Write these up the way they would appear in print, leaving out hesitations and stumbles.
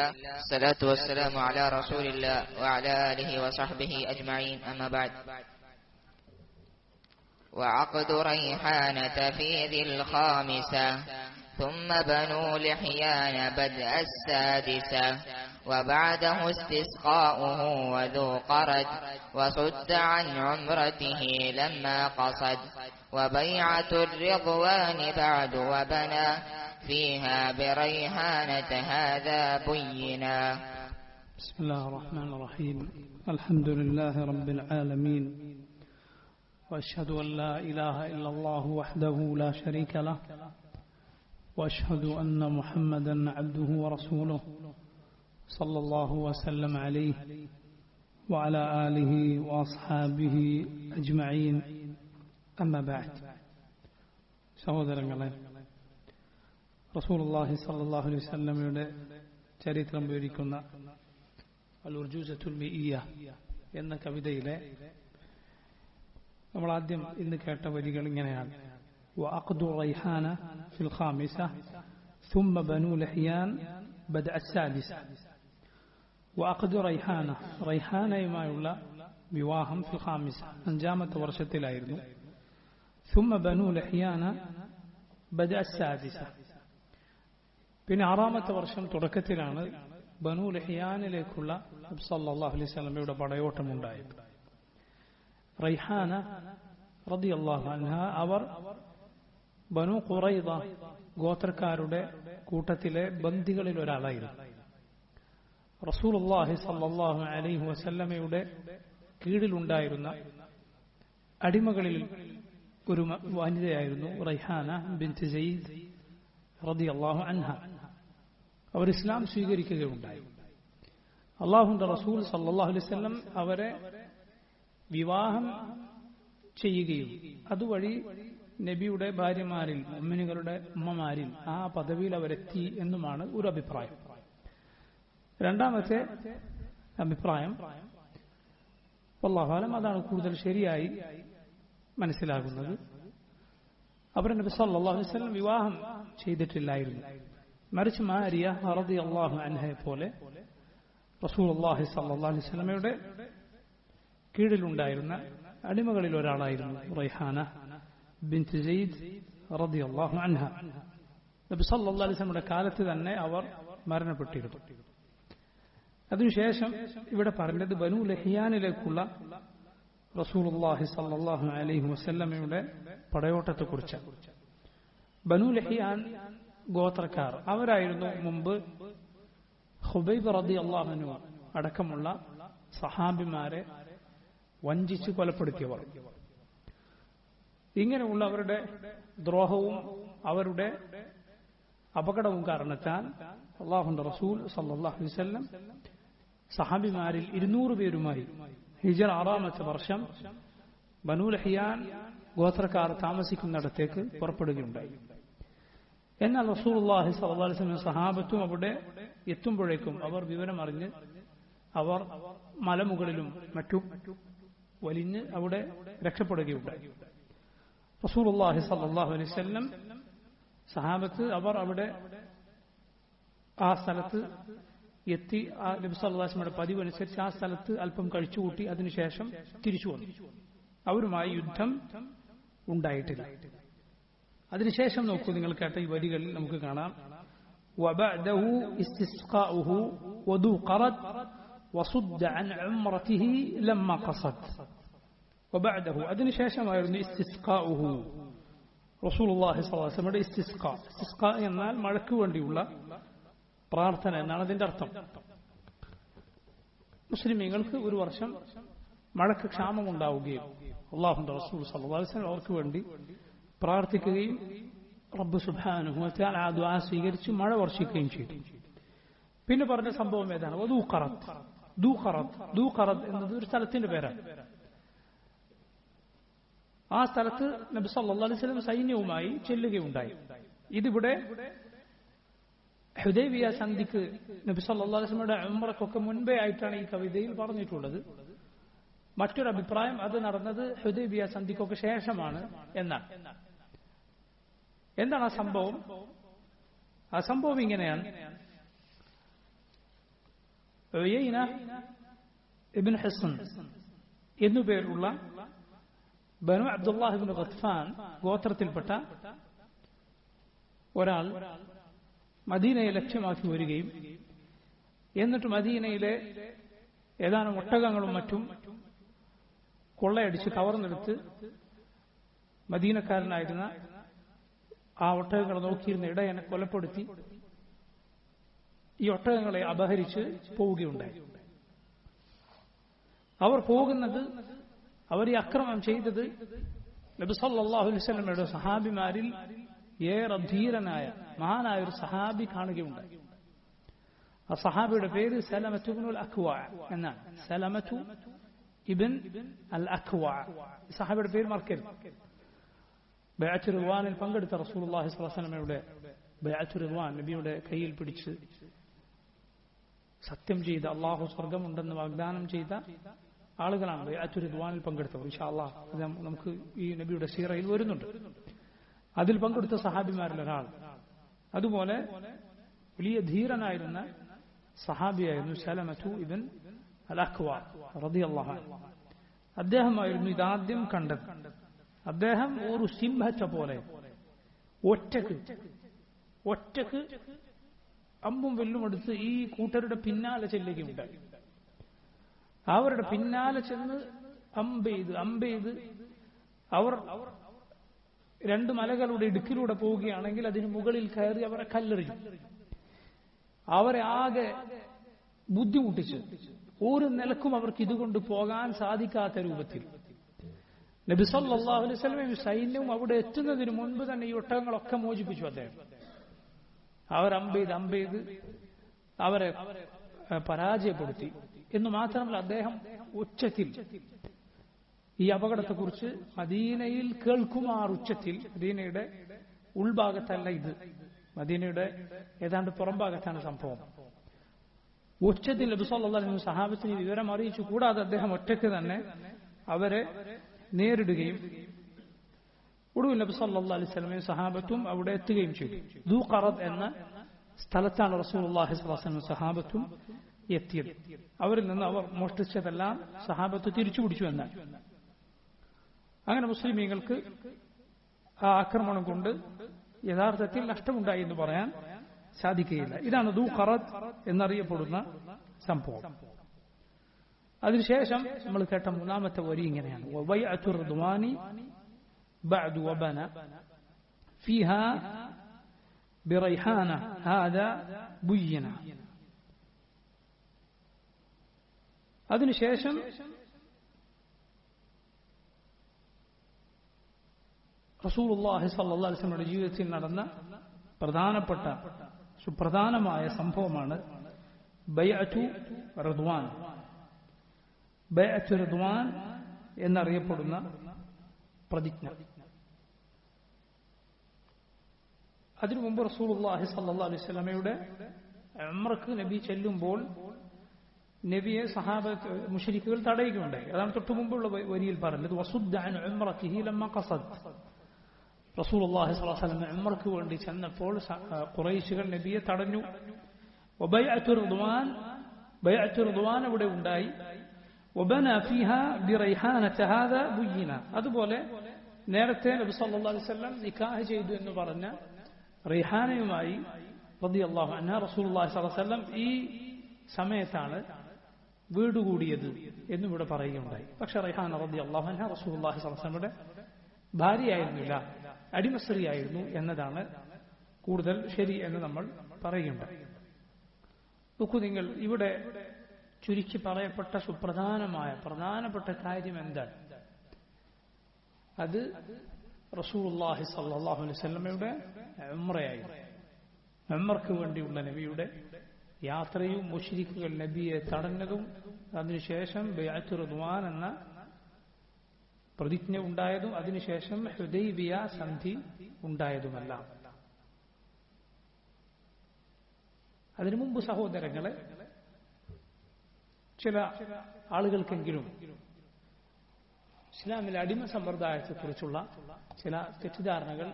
الصلاة والسلام على رسول الله وعلى آله وصحبه أجمعين، أما بعد. وعقد ريحانة في ذي الخامسة، ثم بنو لحيان بدء السادسة، وبعده استسقاؤه وذو قرد، وصد عن عمرته لما قصد، وبيعة الرضوان بعد وبنى فيها بريحانة هذا بينا. بسم الله الرحمن الرحيم. الحمد لله رب العالمين، وأشهد أن لا إله إلا الله وحده لا شريك له، وأشهد أن محمدا عبده ورسوله صلى الله وسلم عليه وعلى آله وأصحابه أجمعين، أما بعد. സഹോദരങ്ങളെ, റസൂലുള്ളാഹി സ്വല്ലല്ലാഹു അലൈഹി വസല്ലമയുടെ ചരിത്രം വിവരിക്കുന്ന അൽ ഉർജൂസത്തുൽ മിഇയ്യ എന്ന കവിതയിലെ നമ്മൾ ആദ്യം ഇന്ന് കേട്ട വരികൾ ഇങ്ങനെയാണ്: വഅഖ്ദു റൈഹാന ഫിൽ ഖാമിസ ثم ബനൂ ലഹിയാൻ ബദഅ അസ്സാദിസ. വഅഖ്ദു റൈഹാന, റൈഹാനയുമായുള്ള വിവാഹം ഫിൽ ഖാമിസ, അഞ്ചാമത്തെ വർഷത്തിലായിരുന്നു. ثم ബനൂ ലഹിയാന ബദഅ അസ്സാദിസ, പിന്നെ ആറാമത്തെ വർഷം തുടക്കത്തിലാണ് ബനൂ ലഹിയാനിലേക്കുള്ള നബി സല്ലല്ലാഹു അലൈഹി വസല്ലമയുടെ പടയോട്ടമുണ്ടായത്. റൈഹാന റളിയല്ലാഹു അൻഹ അവർ ബനൂ ഖുറൈദ ഗോത്രക്കാരുടെ കൂട്ടത്തിലെ ബന്ദികളിൽ ഒരാളായിരുന്നു. റസൂലുള്ളാഹി സ്വല്ലല്ലാഹു അലൈഹി വസല്ലമയുടെ കീഴിലുണ്ടായിരുന്ന അടിമകളിൽ ഒരു വനിതയായിരുന്നു റൈഹാന ബിൻത് സയ്യിദ് റളിയല്ലാഹു അൻഹ. അവർ ഇസ്ലാം സ്വീകരിക്കുകയുണ്ടായി. അല്ലാഹുവിന്റെ റസൂൽ സല്ലല്ലാഹു അലൈഹി വസല്ലം അവരെ വിവാഹം ചെയ്യുകയും അതുവഴി നബിയുടെ ഭാര്യമാരിൽ, മുഅ്മിനുകളുടെ ഉമ്മമാരിൽ ആ പദവിയിൽ അവരെത്തി എന്നുമാണ് ഒരു അഭിപ്രായം. രണ്ടാമത്തെ അഭിപ്രായം, വല്ലാഹു അലം, അതാണ് കൂടുതൽ ശരിയായി മനസ്സിലാകുന്നത്. അവർ നബി സല്ലല്ലാഹു അലൈഹി വസല്ലം വിവാഹം ചെയ്തിട്ടില്ലായിരുന്നു. മറിച്ച് മാരിയ റളിയല്ലാഹു അൻഹയെ പോലെ റസൂലുള്ളാഹി സ്വല്ലല്ലാഹു അലൈഹി വസല്ലമയുടെ കീഴിലുണ്ടായിരുന്ന അടിമകളിൽ ഒരാളായിരുന്നു റൈഹാന ബിൻത് സയ്യിദ് റളിയല്ലാഹു അൻഹ. നബി സല്ലല്ലാഹു അലൈഹി വസല്ലമയുടെ കാലത്ത് തന്നെ അവർ മരണപ്പെട്ടിരുന്നു. അതിനുശേഷം ഇവിടെ പറഞ്ഞത് ബനൂ ലഹിയാനിലേക്കുള്ള റസൂലുള്ളാഹി സ്വല്ലല്ലാഹു അലൈഹി വസല്ലമയുടെ പടയോട്ടത്തെക്കുറിച്ച്. ബനൂ ലഹിയാൻ ഗോത്രക്കാർ അവരായിരുന്നു മുമ്പ് ഖുബൈബ് റളിയല്ലാഹു അൻഹു അടക്കമുള്ള സഹാബിമാരെ വഞ്ചിച്ച് കൊലപ്പെടുത്തിയവർ. ഇങ്ങനെയുള്ള അവരുടെ ദ്രോഹവും അവരുടെ അപകടവും കാരണത്താൽ അല്ലാഹുവിന്റെ റസൂൽ സല്ലല്ലാഹു അലൈഹി വസല്ലം സഹാബിമാരിൽ 200 പേരുമായി ഹിജ്റ 6ാമത്തെ വർഷം ബനൂ ലഹിയാൻ ഗോത്രക്കാർ താമസിക്കുന്നിടത്തേക്ക് പുറപ്പെടുകയുണ്ടായി. എന്നാൽ റസൂലുള്ളാഹി സ്വല്ലല്ലാഹു അലൈഹി വസല്ലം സഹാബത്തും അവിടെ എത്തുമ്പോഴേക്കും അവർ വിവരമറിഞ്ഞ് അവർ മലമുകളിലും മറ്റും വലിഞ്ഞ് അവിടെ രക്ഷപ്പെടുകയുണ്ടായി. റസൂലുള്ളാഹി സ്വല്ലല്ലാഹു അലൈഹി വസല്ലം സഹാബത്ത് അവർ അവിടെ ആ സ്ഥലത്ത് എത്തി. ആ നബി സല്ലല്ലാഹു അലൈഹി വസല്ലമയുടെ പതിവ് അനുസരിച്ച് ആ സ്ഥലത്ത് അല്പം കഴിച്ചുകൂട്ടി അതിനുശേഷം തിരിച്ചു വന്നു. അവരുമായി യുദ്ധം ഉണ്ടായിട്ടില്ല. അതിനുശേഷം നോക്കൂ, നിങ്ങൾ കേട്ട ഈ വരികളിൽ നമുക്ക് കാണാം: വബഅദഹു ഇസ്തിസ്ഖാഉഹു വദു ഖറദ് വസുദ്ദ അൻ ഉംറതിഹി ലമ്മ ഖസദ്. വബഅദഹു, അതിനുശേഷമായിരുന്നു ഇസ്തിസ്ഖാഉഹു, റസൂലുള്ളാഹി സ്വല്ലല്ലാഹു അലൈഹി വസല്ലമയുടെ ഇസ്തിസ്ഖാ. ഇസ്തിസ്ഖാ എന്നാൽ മഴയ്ക്ക് വേണ്ടിയുള്ള പ്രാർത്ഥന എന്നാണ് അതിന്റെ അർത്ഥം. മുസ്ലിമീങ്ങൾക്ക് ഒരു വർഷം മഴയ്ക്ക് ക്ഷാമമുണ്ടാവുകയും അല്ലാഹുവിന്റെ റസൂൽ സല്ലല്ലാഹു അലൈഹി വസല്ലം അവർക്ക് വേണ്ടി പ്രാർത്ഥിക്കുകയും റബ്ബ് സുബ്ഹാനഹു വ തആല ആ ദുആ സ്വീകരിച്ച് മഴ വർഷിക്കുകയും ചെയ്തു. പിന്നെ പറഞ്ഞ സംഭവം ഏതാണ്? വദു ഖറദ്. ദൂ ഖറദ് എന്നത് ഒരു സ്ഥലത്തിന്റെ പേരാണ്. ആ സ്ഥലത്ത് നബി സല്ലല്ലാഹു അലൈഹി വസല്ലം സൈന്യവുമായി ചെല്ലുകയുണ്ടായി. ഇതിവിടെ ഹുദൈബിയ സന്ധിക്ക് നബി സല്ലല്ലാഹു അലൈഹി വസല്ലമയുടെ ഉംറയ്ക്കൊക്കെ മുൻപേ ആയിട്ടാണ് ഈ കവിതയിൽ പറഞ്ഞിട്ടുള്ളത്. മറ്റൊരു അഭിപ്രായം അത് നടന്നത് ഹുദൈബിയ സന്ധിക്കൊക്കെ ശേഷമാണ് എന്നാണ്. എന്താണ് ആ സംഭവം? ആ സംഭവം ഇങ്ങനെയാണ്: ഉയൈന ഇബ്നു ഹിസ്ൻ എന്നുപേരുള്ള ബനു അബ്ദുല്ലാഹ് ഇബ്നു ഗത്ഫാൻ ഗോത്രത്തിൽപ്പെട്ട ഒരാൾ മദീനയെ ലക്ഷ്യമാക്കി വരികയും എന്നിട്ട് മദീനയിലെ ഏതാനും ഒട്ടകങ്ങളും മറ്റും കൊള്ളയടിച്ച് കവർന്നെടുത്ത് മദീനക്കാരനായിരുന്ന ആ ഒട്ടകങ്ങളെ നോക്കിയിരുന്ന ഇടയനെ കൊലപ്പെടുത്തി ഈ ഒട്ടകങ്ങളെ അപഹരിച്ച് പോവുകയുണ്ടായി. അവർ പോകുന്നത്, അവർ ഈ അക്രമം ചെയ്തത് നബി സല്ലല്ലാഹു അലൈഹി വസല്ലമയുടെ സഹാബിമാരിൽ ഏറെ ധീരനായ മഹാനായ ഒരു സഹാബി കാണുകയുണ്ടായി. ആ സഹാബിയുടെ പേര് സലമത്തു ഇബ്നുൽ അക്വാ എന്നാണ്. സലമത്തു ഇബ്ൻ അൽ അക്വാ. സഹാബിയുടെ പേര് മറക്കരുത്. ബൈഅത്ത് റിദ്വാനിൽ പങ്കെടുത്ത റസൂലുള്ളാഹി സ്വല്ലല്ലാഹു അലൈഹി വസല്ലമയുടെ ബൈഅത്ത് റിദ്വാൻ നബിയുടെ കയ്യിൽ പിടിച്ച് സത്യം ചെയ്ത, അള്ളാഹു സ്വർഗമുണ്ടെന്ന് വാഗ്ദാനം ചെയ്ത ആളുകളാണ് ബൈഅത്ത് റിദ്വാനിൽ പങ്കെടുത്തവർ. ഇൻഷാ അല്ലാഹ് അത് നമുക്ക് ഈ നബിയുടെ സീറയിൽ വരുന്നുണ്ട്. അതിൽ പങ്കെടുത്ത സഹാബിമാരിൽ ഒരാൾ. അതുപോലെ വലിയ ധീരനായിരുന്ന സഹാബിയായിരുന്നു സലമത്തു ഇബ്ൻ അൽ അക്വാ റളിയല്ലാഹു അൻഹു. അദ്ദേഹമായിരുന്നു ഇതാദ്യം കണ്ടത്. അദ്ദേഹം ഒരു സിംഹത്തെ പോലെ ഒറ്റക്ക് അമ്പും വെല്ലും എടുത്ത് ഈ കൂട്ടരുടെ പിന്നാലെ ചെല്ലുകയുണ്ടായി. അവരുടെ പിന്നാലെ ചെന്ന് അമ്പെയ്ത് അവർ രണ്ട് മലകളുടെ ഇടുക്കിലൂടെ പോവുകയാണെങ്കിൽ അതിന് മുകളിൽ കയറി അവരെ കല്ലെറിയും. അവരെ ആകെ ബുദ്ധിമുട്ടിച്ച് ഒരു നിലക്കും അവർക്ക് ഇതുകൊണ്ട് പോകാൻ സാധിക്കാത്ത രൂപത്തിൽ നബി സല്ലല്ലാഹു അലൈഹി വസല്ലമയും സൈന്യവും അവിടെ എത്തുന്നതിന് മുൻപ് തന്നെ ഈ ഒട്ടകങ്ങളൊക്കെ മോചിപ്പിച്ചു അദ്ദേഹം. അവർ അമ്പെയ്ത് അവരെ പരാജയപ്പെടുത്തി എന്ന് മാത്രമല്ല, അദ്ദേഹം ഉച്ചത്തിൽ ഈ അപകടത്തെക്കുറിച്ച് മദീനയിൽ കേൾക്കുമാർ ഉച്ചത്തിൽ, മദീനയുടെ ഉൾഭാഗത്തല്ല ഇത്, മദീനയുടെ ഏതാണ്ട് പുറംഭാഗത്താണ് സംഭവം, ഉച്ചത്തിൽ നബി സല്ലല്ലാഹു അലൈഹി വസല്ലം സഹാബത്തിന് വിവരം അറിയിച്ചു. കൂടാതെ അദ്ദേഹം ഒറ്റയ്ക്ക് തന്നെ അവരെ നേരിടുകയും ഒടുവിൽ നബി സല്ലല്ലാഹു അലൈഹി വസല്ലമയും സഹാബത്തും അവിടെ എത്തുകയും ചെയ്തു. ദൂ ഖറദ് എന്ന സ്ഥലത്താണ് റസൂലുള്ളാഹി സ്വല്ലല്ലാഹു അലൈഹി വസല്ലം സഹാബത്തും എത്തിയത്. അവരിൽ നിന്ന് അവർ മോഷ്ടിച്ചതെല്ലാം സഹാബത്ത് തിരിച്ചു പിടിച്ചു എന്നാണ്. അങ്ങനെ മുസ്ലിമീങ്ങൾക്ക് ആ ആക്രമണം കൊണ്ട് യഥാർത്ഥത്തിൽ നഷ്ടമുണ്ടായി എന്ന് പറയാൻ സാധിക്കുകയില്ല. ഇതാണ് ദൂ ഖറദ് എന്നറിയപ്പെടുന്ന സംഭവം. അതിനുശേഷം നമ്മൾ കേട്ട മൂന്നാമത്തെ വരി ഇങ്ങനെയാണ്: വബൈഅത്തു റിദ്വാനി ബഅദു വബന ഫീഹാ ബിറൈഹാന ഹാദാ ബുയ്യിന. അതിനുശേഷം റസൂലുള്ളാഹി സ്വല്ലല്ലാഹു അലൈഹി വസല്ലമയുടെ ജീവിതത്തിൽ നടന്ന പ്രധാനപ്പെട്ട സുപ്രധാനമായ സംഭവമാണ് ബൈഅത്തു റിദ്വാൻ. ബൈഅത്തു റിദ്വാൻ എന്നറിയപ്പെടുന്ന പ്രതിജ്ഞ. അതിനു മുമ്പ് റസൂലുള്ളാഹി സ്വല്ലല്ലാഹു അലൈഹി വസല്ലമയുടെ ഉംറക്ക് നബി ചെല്ലുമ്പോൾ നബിയെ സഹാബത്ത് മുശ്രിക്കുകൾ തടയുകയുണ്ടായി. അതാണ് തൊട്ടു മുമ്പുള്ള വരിയിൽ പറഞ്ഞത്. വസുദ്ദ അൻ ഉംറതിഹി ലമ്മ ഖസദ്. റസൂലുള്ളാഹി സ്വല്ലല്ലാഹു അലൈഹി വസല്ലം ഉംറക്ക് വേണ്ടി ചെന്നപ്പോൾ ഖുറൈശികൾ നബിയെ തടഞ്ഞു. വബൈഅത്തു റിദ്വാൻ അവിടെ ഉണ്ടായി. വബന ഫീഹാ ബിറൈഹാനത ഹാദാ ബുയ്യിന. അതുപോലെ നേരത്തെ നബി സല്ലല്ലാഹു അലൈഹി വസല്ലം നിക്കാഹ് ചെയ്തു എന്ന് പറഞ്ഞ റൈഹാനയുമായി റളിയല്ലാഹു അൻഹ റസൂലുള്ളാഹി സ്വല്ലല്ലാഹു അലൈഹി വസല്ലം ഈ സമയത്താണ് വീടുകൂടിയത് എന്നും ഇവിടെ പറയുകയുണ്ടായി. പക്ഷെ റൈഹാന റളിയല്ലാഹു അൻഹ റസൂലുള്ളാഹി സ്വല്ലല്ലാഹു അലൈഹി വസല്ലമയുടെ ഭാര്യയായിരുന്നില്ല, അടിമസ്ത്രീയായിരുന്നു എന്നതാണ് കൂടുതൽ ശരി എന്ന് നമ്മൾ പറയുകയുണ്ടായി. നോക്കൂ നിങ്ങൾ, ഇവിടെ ചുരുക്കി പറയപ്പെട്ട പ്രധാനപ്പെട്ട കാര്യം എന്താണ്? അത് റസൂലുള്ളാഹി സ്വല്ലല്ലാഹു അലൈഹി വസല്ലമയുടെ ഉംറയായിരുന്നു. ഉംറക്ക് വേണ്ടിയുള്ള നബിയുടെ യാത്രയും മുശ്രിക്കുകൾ നബിയെ തടഞ്ഞതും അതിനുശേഷം ബൈഅത്തു റിദ്വാൻ എന്ന പ്രതിജ്ഞ ഉണ്ടായതും അതിനുശേഷം ഹുദൈബിയ സന്ധി ഉണ്ടായതുമല്ല. അതിനു മുമ്പ് സഹോദരങ്ങളെ, ചില ആളുകൾക്കെങ്കിലും ഇസ്ലാമിലെ അടിമ സമ്പ്രദായത്തെക്കുറിച്ചുള്ള ചില തെറ്റിദ്ധാരണകൾ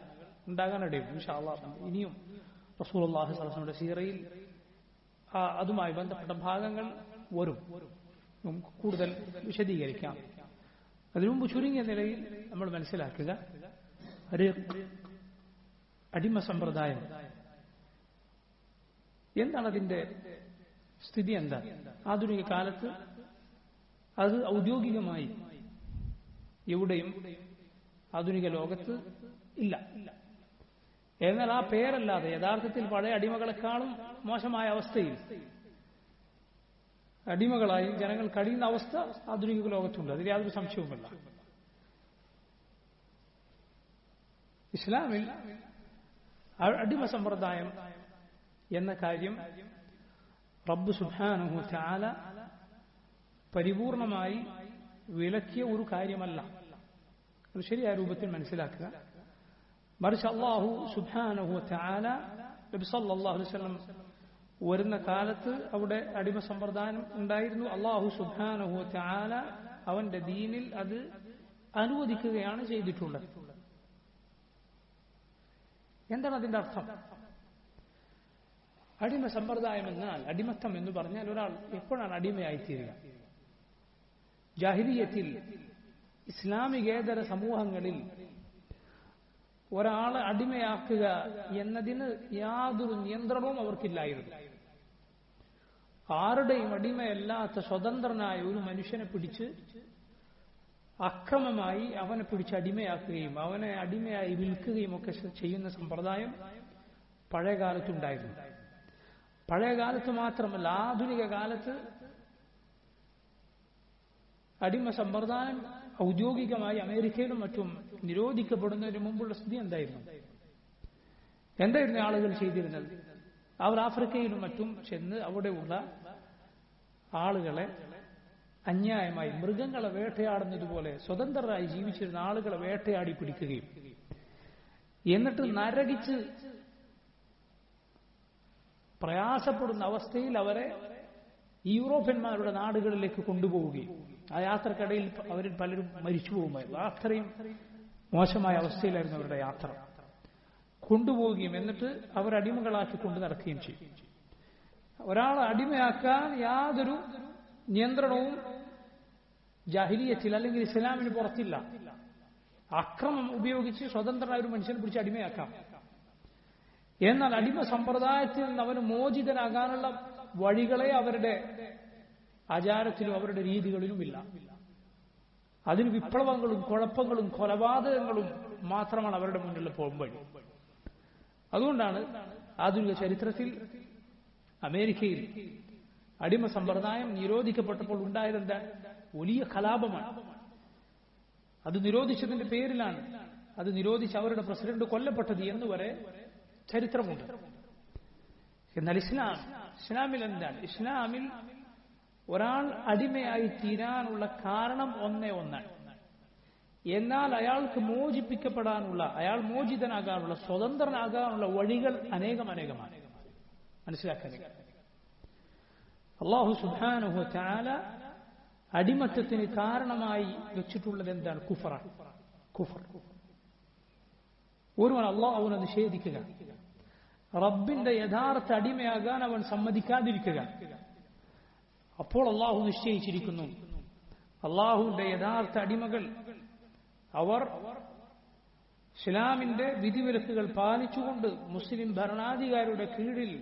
ഉണ്ടാകാനിടയും. ഇൻഷാ അല്ലാഹ് ഇനിയും റസൂലുള്ളാഹി സ്വല്ലല്ലാഹു അലൈഹി വസല്ലമയുടെ സീറയിൽ അതുമായി ബന്ധപ്പെട്ട ഭാഗങ്ങൾ വരും, നമുക്ക് കൂടുതൽ വിശദീകരിക്കാം. അതിനുമുമ്പ് ചുരുങ്ങിയ നിലയിൽ നമ്മൾ മനസ്സിലാക്കുക, ഒരു അടിമ സമ്പ്രദായം എന്താണ്, അതിന്റെ സ്ഥിതി എന്താ? ആധുനിക കാലത്ത് അത് ഔദ്യോഗികമായി എവിടെയും ആധുനിക ലോകത്ത് ഇല്ല. എന്നാൽ ആ പേരല്ലാതെ യഥാർത്ഥത്തിൽ പഴയ അടിമകളെക്കാളും മോശമായ അവസ്ഥയിൽ അടിമകളായി ജനങ്ങൾ കഴിയുന്ന അവസ്ഥ ആധുനിക ലോകത്തുണ്ട്. അതിൽ യാതൊരു സംശയവുമില്ല. ഇസ്ലാമിൽ അടിമ സമ്പ്രദായം എന്ന കാര്യം റബ്ബ് സുബ്ഹാനഹു വ തആല പരിപൂർണമായി വിലക്കിയ ഒരു കാര്യമല്ല. അത് ശരിയായ രൂപത്തിൽ മനസ്സിലാക്കുക. മറിച്ച് അല്ലാഹു സുബ്ഹാനഹു വ തആല നബി സല്ലല്ലാഹു അലൈഹി വസല്ലം വരുന്ന കാലത്ത് അവിടെ അടിമ സമ്പ്രദായം ഉണ്ടായിരുന്നു. അല്ലാഹു സുബ്ഹാനഹു വ തആല അവന്റെ ദീനിൽ അത് അനുവദിക്കുകയാണ് ചെയ്തിട്ടുള്ളത്. എന്താണ് അതിന്റെ അർത്ഥം? അടിമ സമ്പ്രദായം എന്നാൽ, അടിമത്തം എന്ന് പറഞ്ഞാൽ ഒരാൾ എപ്പോഴാണ് അടിമയായിത്തീരുക? ജാഹിലിയ്യത്തിൽ ഇസ്ലാമികേതര സമൂഹങ്ങളിൽ ഒരാളെ അടിമയാക്കുക എന്നതിന് യാതൊരു നിയന്ത്രണവും അവർക്കില്ലായിരുന്നു. ആരുടെയും അടിമയല്ലാത്ത സ്വതന്ത്രനായ ഒരു മനുഷ്യനെ പിടിച്ച് അക്രമമായി അവനെ പിടിച്ച് അടിമയാക്കുകയും അവനെ അടിമയായി വിൽക്കുകയും ഒക്കെ ചെയ്യുന്ന സമ്പ്രദായം പഴയകാലത്തുണ്ടായിരുന്നു. പഴയകാലത്ത് മാത്രമല്ല, ആധുനിക കാലത്ത് അടിമ സമ്പ്രദായം ഔദ്യോഗികമായി അമേരിക്കയിലും മറ്റും നിരോധിക്കപ്പെടുന്നതിന് മുമ്പുള്ള സ്ഥിതി എന്തായിരുന്നു? ആളുകൾ ചെയ്തിരുന്നത്? അവർ ആഫ്രിക്കയിലും മറ്റും ചെന്ന് അവിടെയുള്ള ആളുകളെ അന്യായമായി മൃഗങ്ങളെ വേട്ടയാടുന്നത് പോലെ സ്വതന്ത്രരായി ജീവിച്ചിരുന്ന ആളുകളെ വേട്ടയാടി പിടിക്കുകയും എന്നിട്ട് നരകിച്ച് പ്രയാസപ്പെടുന്ന അവസ്ഥയിൽ അവരെ യൂറോപ്യന്മാരുടെ നാടുകളിലേക്ക് കൊണ്ടുപോവുകയും ആ യാത്രക്കിടയിൽ അവരിൽ പലരും മരിച്ചു പോകുമായിരുന്നു. അത്രയും മോശമായ അവസ്ഥയിലായിരുന്നു അവരുടെ യാത്ര. കൊണ്ടുപോവുകയും എന്നിട്ട് അവർ അടിമകളാക്കി കൊണ്ടു നടക്കുകയും ചെയ്യും. ഒരാളെ അടിമയാക്കാൻ യാതൊരു നിയന്ത്രണവും ജാഹിലിയ്യത്തിൽ അല്ലെങ്കിൽ ഇസ്ലാമിന് പുറത്തില്ല. അക്രമം ഉപയോഗിച്ച് സ്വതന്ത്രനായ ഒരു മനുഷ്യനെ പിടിച്ച് അടിമയാക്കാം. എന്നാൽ അടിമ സമ്പ്രദായത്തിൽ നിന്ന് അവന് മോചിതനാകാനുള്ള വഴികളെ അവരുടെ ആചാരത്തിലും അവരുടെ രീതികളിലുമില്ല. അതിന് വിപ്ലവങ്ങളും കുഴപ്പങ്ങളും കൊലപാതകങ്ങളും മാത്രമാണ് അവരുടെ മുന്നിലുള്ള പോംവഴി. അതുകൊണ്ടാണ് ആധുനിക ചരിത്രത്തിൽ അമേരിക്കയിൽ അടിമ സമ്പ്രദായം നിരോധിക്കപ്പെട്ടപ്പോൾ ഉണ്ടായതെന്താ? വലിയ കലാപമാണ്. അത് നിരോധിച്ചതിന്റെ പേരിലാണ് അത് നിരോധിച്ച് അവരുടെ പ്രസിഡന്റ് കൊല്ലപ്പെട്ടത് എന്നുവരെ ചരിത്രമുണ്ട്. എന്നാൽ ഇസ്ലാമിൽ എന്താണ്? ഇസ്ലാമിൽ ഒരാൾ അടിമയായി തീരാനുള്ള കാരണം ഒന്നാണ്. എന്നാൽ അയാൾക്ക് മോചിപ്പിക്കപ്പെടാനുള്ള, അയാൾ മോചിതനാകാനുള്ള, സ്വതന്ത്രനാകാനുള്ള വഴികൾ അനേകമാണ്. മനസ്സിലാക്കാൻ അല്ലാഹു സുബ്ഹാനഹു വ തആല അടിമത്തത്തിന് കാരണമായി വെച്ചിട്ടുള്ളത് എന്താണ്? കുഫർ. ഒരുവൻ അല്ലാഹുവിനെ നിഷേധിക്കുക, റബ്ബിന്റെ യഥാർത്ഥ അടിമയാകാൻ അവൻ സമ്മതിക്കാതിരിക്കുക. അപ്പോൾ അല്ലാഹു നിശ്ചയിച്ചിരിക്കുന്നു, അല്ലാഹുവിന്റെ യഥാർത്ഥ അടിമകൾ അവർ ഇസ്ലാമിന്റെ വിധിവിലക്കുകൾ പാലിച്ചുകൊണ്ട് മുസ്ലിം ഭരണാധികാരിയുടെ കീഴിൽ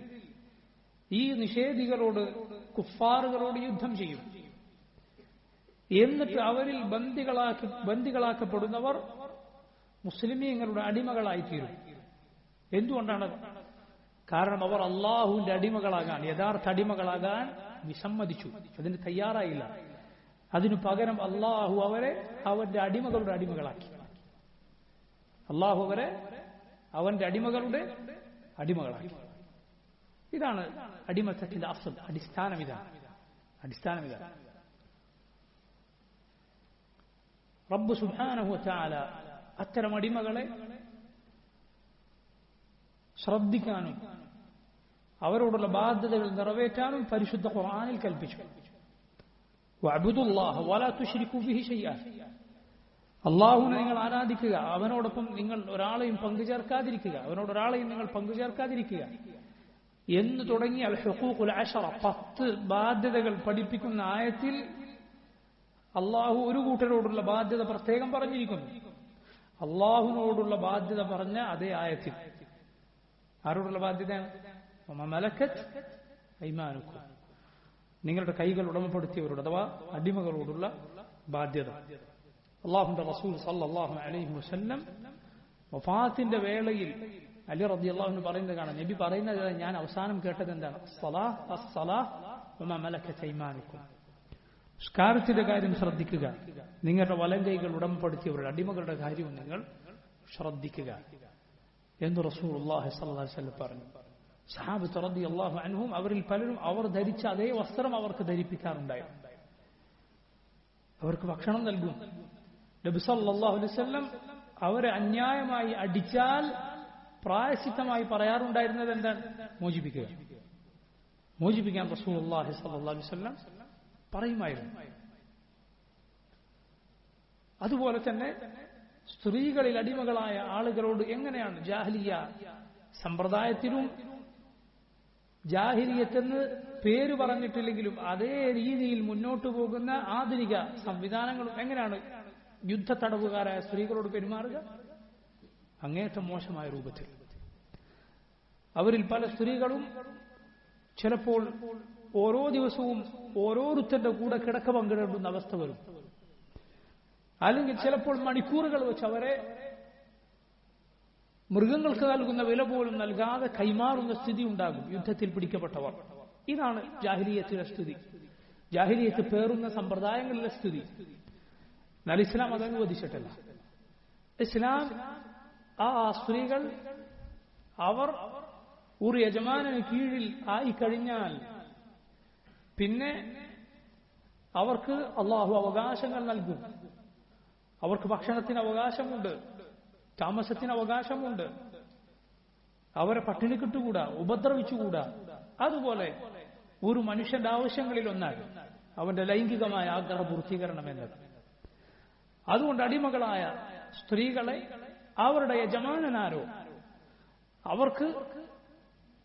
ഈ നിഷേധികളോട്, കുഫാറുകളോട് യുദ്ധം ചെയ്യും. എന്നിട്ട് അവരിൽ ബന്ദികളാക്കപ്പെടുന്നവർ മുസ്ലിമീങ്ങളുടെ അടിമകളായിത്തീരും. എന്തുകൊണ്ടാണ്? കാരണം അവർ അള്ളാഹുവിന്റെ അടിമകളാകാൻ, യഥാർത്ഥ അടിമകളാകാൻ വിസമ്മതിച്ചു, അതിന് തയ്യാറായില്ല. അതിനു പകരം അള്ളാഹു അവരെ അവന്റെ അടിമകളുടെ അടിമകളാക്കി. അള്ളാഹു അവരെ അവന്റെ അടിമകളുടെ അടിമകളാക്കി. ഇതാണ് അടിമത്തത്തിന്റെ അസ്ൽ, അടിസ്ഥാനം ഇതാണ്. റബ്ബ് സുബ്ഹാനഹു വ തആല അത്തരം അടിമകളെ ശ്രദ്ധിക്കാനും അവരോടുള്ള ബാധ്യതകൾ നിറവേറ്റാനും പരിശുദ്ധ ഖുർആനിൽ കൽപ്പിച്ചു. വഅബ്ദുല്ലാഹ വലാ തുശ്രികൂ ബിഹി ശൈഅ. അല്ലാഹുവിനെ നിങ്ങൾ ആരാധിക്കുക, അവനോടൊപ്പം നിങ്ങൾ ഒരാളെയും പങ്കുചേർക്കാതിരിക്കുക, എന്ന് തുടങ്ങി അൽ ഹുഖൂഖുൽ അശറ 10 ബാധ്യതകൾ പഠിപ്പിക്കുന്ന ആയത്തിൽ അള്ളാഹു ഒരു കൂട്ടരോടുള്ള ബാധ്യത പ്രത്യേകം പറഞ്ഞിരിക്കുന്നു. അള്ളാഹുവിനോടുള്ള ബാധ്യത പറഞ്ഞ അതേ ആയത്തിൽ ആരോടുള്ള ബാധ്യതയാണ്? മലക്കത്ത് ഐമാനുക്കും, നിങ്ങളുടെ കൈകൾ ഉടമപ്പെടുത്തിയവരോട് അഥവാ അടിമകളോടുള്ള ബാധ്യത. അള്ളാഹുവിന്റെ റസൂൽ സല്ലല്ലാഹു അലൈഹി വസല്ലം വഫാത്തിന്റെ വേളയിൽ അലി റളിയല്ലാഹു അൻഹു പറയുന്നത് കാണാം. നബി പറയുന്നത് ഞാൻ അവസാനം കേട്ടത് എന്താണ്? മലക്കത്ത് ഐമാനുക്കും, നിസ്കാരത്തിന്റെ കാര്യം ശ്രദ്ധിക്കുക, നിങ്ങളുടെ വലം കൈകൾ ഉടമപ്പെടുത്തിയവരുടെ അടിമകളുടെ കാര്യവും നിങ്ങൾ ശ്രദ്ധിക്കുക എന്ന് റസൂലുള്ളാഹി സ്വല്ലല്ലാഹു അലൈഹി വസല്ലം പറഞ്ഞു. സഹാബത്ത് റളിയല്ലാഹു അൻഹും അവരിൽ പലരും അവർ ധരിച്ച അതേ വസ്ത്രം അവർക്ക് ധരിപ്പിക്കാറുണ്ടായിരുന്നു. അവർക്ക് ഭക്ഷണം നൽകും. നബി സല്ലല്ലാഹു അലൈഹി വസല്ലം അവരെ അന്യായമായി അടിച്ചാൽ പ്രായശ്ചിത്തമായി പറയാറുണ്ടായിരുന്നത് എന്താണ്? മോചിപ്പിക്കാൻ റസൂലുള്ളാഹി സ്വല്ലല്ലാഹു അലൈഹി വസല്ലം പറയുമായിരുന്നു. അതുപോലെ തന്നെ സ്ത്രീകളിൽ അടിമകളായ ആളുകളോട് എങ്ങനെയാണ് ജാഹിലിയ സമ്പ്രദായത്തിലും ജാഹിലിയത്തെന്ന് പേര് പറഞ്ഞിട്ടില്ലെങ്കിലും അതേ രീതിയിൽ മുന്നോട്ടു പോകുന്ന ആധുനിക സംവിധാനങ്ങളും എങ്ങനെയാണ് യുദ്ധ തടവുകാരായ സ്ത്രീകളോട് പെരുമാറുക? അങ്ങേറ്റം മോശമായ രൂപത്തിൽ. അവരിൽ പല സ്ത്രീകളും ചിലപ്പോൾ ഓരോ ദിവസവും ഓരോരുത്തരുടെ കൂടെ കിടക്ക പങ്കിടേണ്ടുന്ന അവസ്ഥ വരും. അല്ലെങ്കിൽ ചിലപ്പോൾ മണിക്കൂറുകൾ വെച്ച് അവരെ മൃഗങ്ങൾക്ക് നൽകുന്ന വില പോലും നൽകാതെ കൈമാറുന്ന സ്ഥിതി ഉണ്ടാകും യുദ്ധത്തിൽ പിടിക്കപ്പെട്ടവർ. ഇതാണ് ജാഹിലിയത്തിലെ സ്ഥിതി, ജാഹിലിയത്ത് പേറുന്ന സമ്പ്രദായങ്ങളിലെ സ്ഥിതി. എന്നാൽ ഇസ്ലാം അത് അനുവദിച്ചിട്ടില്ല. ഇസ്ലാം ആ സ്ത്രീകൾ അവർ ഒരു യജമാനന് കീഴിൽ ആയിക്കഴിഞ്ഞാൽ പിന്നെ അവർക്ക് അള്ളാഹു അവകാശങ്ങൾ നൽകും. അവർക്ക് ഭക്ഷണത്തിന് അവകാശമുണ്ട്, താമസത്തിന് അവകാശമുണ്ട്, അവരെ പട്ടിണി കിട്ടുകൂടാ, ഉപദ്രവിച്ചുകൂടാ. അതുപോലെ ഒരു മനുഷ്യന്റെ ആവശ്യങ്ങളിൽ ഒന്നാണ് അവന്റെ ലൈംഗികമായ ആഗ്രഹ പൂർത്തീകരണം എന്നത്. അതുകൊണ്ട് അടിമകളായ സ്ത്രീകളെ അവരുടെ യജമാനനാരോ അവർക്ക്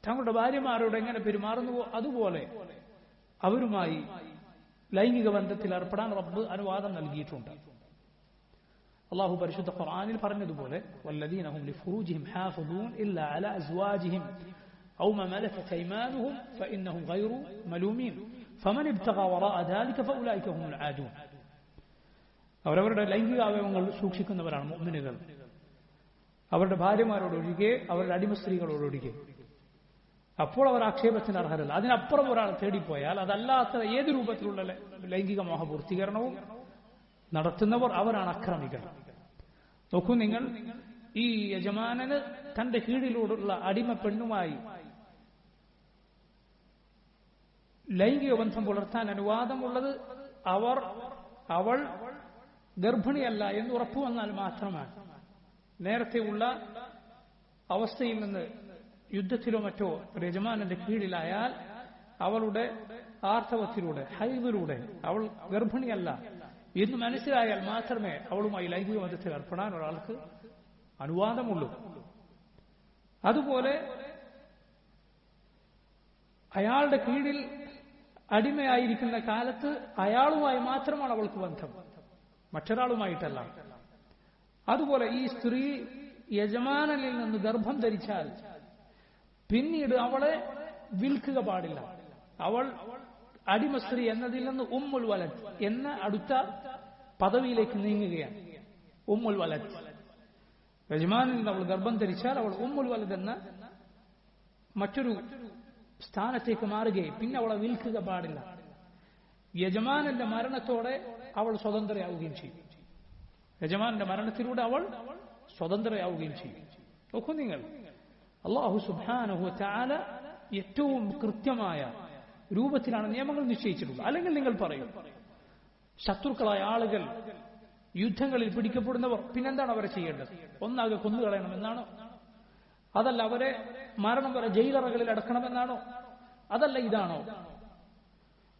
തങ്ങളുടെ ഭാര്യമാരോട് എങ്ങനെ പെരുമാറുന്നുവോ അതുപോലെ അവരുമായി ലൈംഗിക ബന്ധത്തിൽ ഏർപ്പെടാൻ റബ്ബ് അനുവാദം നൽകിയിട്ടുണ്ട്. അല്ലാഹു പരിശുദ്ധ ഖുർആനിൽ പറഞ്ഞതുപോലെ വല്ലദീന ഹും ലിഫുറൂജിഹിം ഹാഫിദൂൻ ഇല്ലാ അലാ അസ്വാജിഹിം ഔ മാ മലകത് അയ്മാനുഹും ഫഇന്നഹും ഗൈറു മലൂമീൻ ഫമൻ ഇബ്തഗാ വറാഅ ദാലിക ഫഉലൈക ഹുമുൽ ആദൂൻ. അവരവരുടെ ലൈംഗിക അവയവങ്ങൾ സൂക്ഷിക്കുന്നവരാണ് മുഅ്മിനുകൾ, അവരുടെ ഭാര്യമാരോടൊഴികെ, അവരുടെ അടിമ സ്ത്രീകളോടൊഴികെ. അപ്പോൾ അവർ ആക്ഷേപത്തിന് അർഹരല്ല. അതിനപ്പുറം ഒരാൾ തേടിപ്പോയാൽ അതല്ലാത്ത ഏത് രൂപത്തിലുള്ള ലൈംഗിക മോഹപൂർത്തീകരണവും നടത്തുന്നവർ അവരാണ് അക്രമികൾ. നോക്കൂ നിങ്ങൾ, ഈ യജമാനന് തന്റെ കീഴിലൂടെയുള്ള അടിമ പെണ്ണുമായി ലൈംഗിക ബന്ധം പുലർത്താൻ അനുവാദമുള്ളത് അവൾ ഗർഭിണിയല്ല എന്ന് ഉറപ്പുവന്നാൽ മാത്രമാണ്. നേരത്തെയുള്ള അവസ്ഥയിൽ നിന്ന് യുദ്ധത്തിലോ മറ്റോ യജമാനന്റെ കീഴിലായാൽ അവളുടെ ആർത്തവത്തിലൂടെ ഹൈദിലൂടെ അവൾ ഗർഭിണിയല്ല എന്ന് മനസ്സിലായാൽ മാത്രമേ അവളുമായി ലൈംഗിക ബന്ധത്തിൽ ഏർപ്പെടാൻ ഒരാൾക്ക് അനുവാദമുള്ളൂ. അതുപോലെ അയാളുടെ കീഴിൽ അടിമയായിരിക്കുന്ന കാലത്ത് അയാളുമായി മാത്രമാണ് അവൾക്ക് ബന്ധം, മറ്റൊരാളുമായിട്ടല്ല. അതുപോലെ ഈ സ്ത്രീ യജമാനനിൽ നിന്ന് ഗർഭം ധരിച്ചാൽ പിന്നീട് അവളെ വിൽക്കുക പാടില്ല. അവൾ അടിമ സ്ത്രീ എന്നതിൽ നിന്ന് ഉമ്മുൽ വലദ് എന്ന അടുത്ത പദവിയിലേക്ക് നീങ്ങുകയാണ്. ഉമ്മുൽ വലദ്, യജമാനിൽ നിന്ന് അവൾ ഗർഭം ധരിച്ചാൽ അവൾ ഉമ്മുൽ വലദ് എന്ന മറ്റൊരു സ്ഥാനത്തേക്ക് മാറുകയും പിന്നെ അവളെ വിൽക്കുക പാടില്ല. യജമാനന്റെ മരണത്തോടെ അവൾ സ്വതന്ത്രയാവുകയും ചെയ്യും. യജമാനന്റെ മരണത്തിലൂടെ അവൾ സ്വതന്ത്രയാവുകയും ചെയ്യും. നോക്കൂ നിങ്ങൾ, അല്ലാഹു സുബ്ഹാനഹു വ തആല ഏറ്റവും കൃത്യമായ രൂപത്തിലാണ് നിയമങ്ങൾ നിശ്ചയിച്ചിട്ടുള്ളത്. അല്ലെങ്കിൽ നിങ്ങൾ പറയും, ശത്രുക്കളായ ആളുകൾ യുദ്ധങ്ങളിൽ പിടിക്കപ്പെടുന്നവർ പിന്നെന്താണ് അവരെ ചെയ്യേണ്ടത്? ഒന്നാകെ കൊന്നുകളയണമെന്നാണോ? അതല്ല അവരെ മരണം വരെ ജയിലറകളിൽ അടക്കണമെന്നാണോ? അതല്ല ഇതാണോ?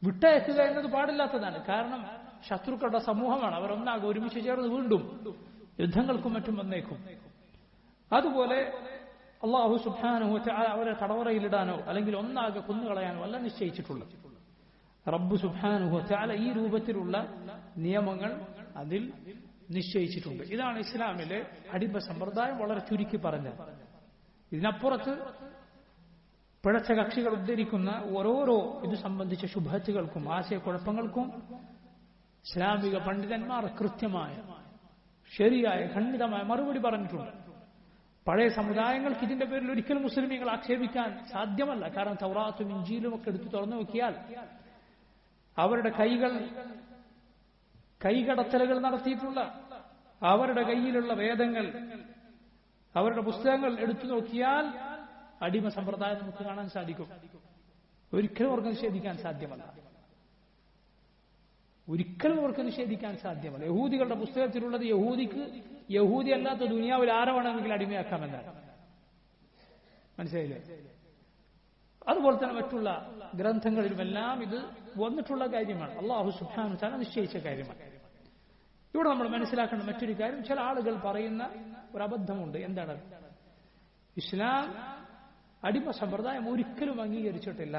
വിട്ടയക്കുക എന്നത് പാടില്ലാത്തതാണ്. കാരണം ശത്രുക്കളുടെ സമൂഹമാണ്, അവരൊന്നാകെ ഒരുമിച്ച് ചേർന്ന് വീണ്ടും യുദ്ധങ്ങൾക്കും മറ്റും വന്നേക്കും. അതുപോലെ അല്ലാഹു സുബ്ഹാനഹു വ തആല അവരെ തടവറയിലിടാനോ അല്ലെങ്കിൽ ഒന്നാകെ കൊന്നുകളയാനോ അല്ല നിശ്ചയിച്ചിട്ടുള്ളത്. റബ്ബ് സുബ്ഹാനഹു വ തആല ഈ രൂപത്തിലുള്ള നിയമങ്ങൾ അതിൽ നിശ്ചയിച്ചിട്ടുണ്ട്. ഇതാണ് ഇസ്ലാമിലെ അടിമ സമ്പ്രദായം വളരെ ചുരുക്കി പറഞ്ഞത്. ഇതിനപ്പുറത്ത് പിഴച്ച കക്ഷികൾ ഉദ്ധരിക്കുന്ന ഓരോരോ ഇത് സംബന്ധിച്ച ശുഭത്തുകൾക്കും ആശയക്കുഴപ്പങ്ങൾക്കും ഇസ്ലാമിക പണ്ഡിതന്മാർ കൃത്യമായ ശരിയായ ഖണ്ഡിതമായ മറുപടി പറഞ്ഞിട്ടുണ്ട്. പഴയ സമുദായങ്ങൾക്ക് ഇതിന്റെ പേരിൽ ഒരിക്കലും മുസ്ലിമീങ്ങൾ ആക്ഷേപിക്കാൻ സാധ്യമല്ല. കാരണം തൗറാത്തും ഇഞ്ചീലും ഒക്കെ എടുത്ത് തുറന്നു നോക്കിയാൽ അവരുടെ കൈകടത്തലുകൾ നടത്തിയിട്ടുള്ള അവരുടെ കയ്യിലുള്ള വേദങ്ങൾ, അവരുടെ പുസ്തകങ്ങൾ എടുത്തു നോക്കിയാൽ അടിമ സമ്പ്രദായം നമുക്ക് കാണാൻ സാധിക്കും. ഒരിക്കലും അവർക്ക് നിഷേധിക്കാൻ സാധ്യമല്ല. ഒരിക്കലും അവർക്ക് നിഷേധിക്കാൻ സാധ്യമല്ല. യഹൂദികളുടെ പുസ്തകത്തിലുള്ളത് യഹൂദി അല്ലാത്ത ദുനിയാവിൽ ആരെ വേണമെങ്കിൽ അടിമയാക്കാമെന്നാണ്. മനസ്സിലായില്ലേ? അതുപോലെ തന്നെ മറ്റുള്ള ഗ്രന്ഥങ്ങളിലുമെല്ലാം ഇത് വന്നിട്ടുള്ള കാര്യമാണ്. അല്ലാഹു സുബ്ഹാനഹു വ തആല നിശ്ചയിച്ച കാര്യമാണ്. ഇവിടെ നമ്മൾ മനസ്സിലാക്കേണ്ട മറ്റൊരു കാര്യം, ചില ആളുകൾ പറയുന്ന ഒരു അബദ്ധമുണ്ട്. എന്താണ്? ഇസ്ലാം അടിമ സമ്പ്രദായം ഒരിക്കലും അംഗീകരിച്ചിട്ടില്ല.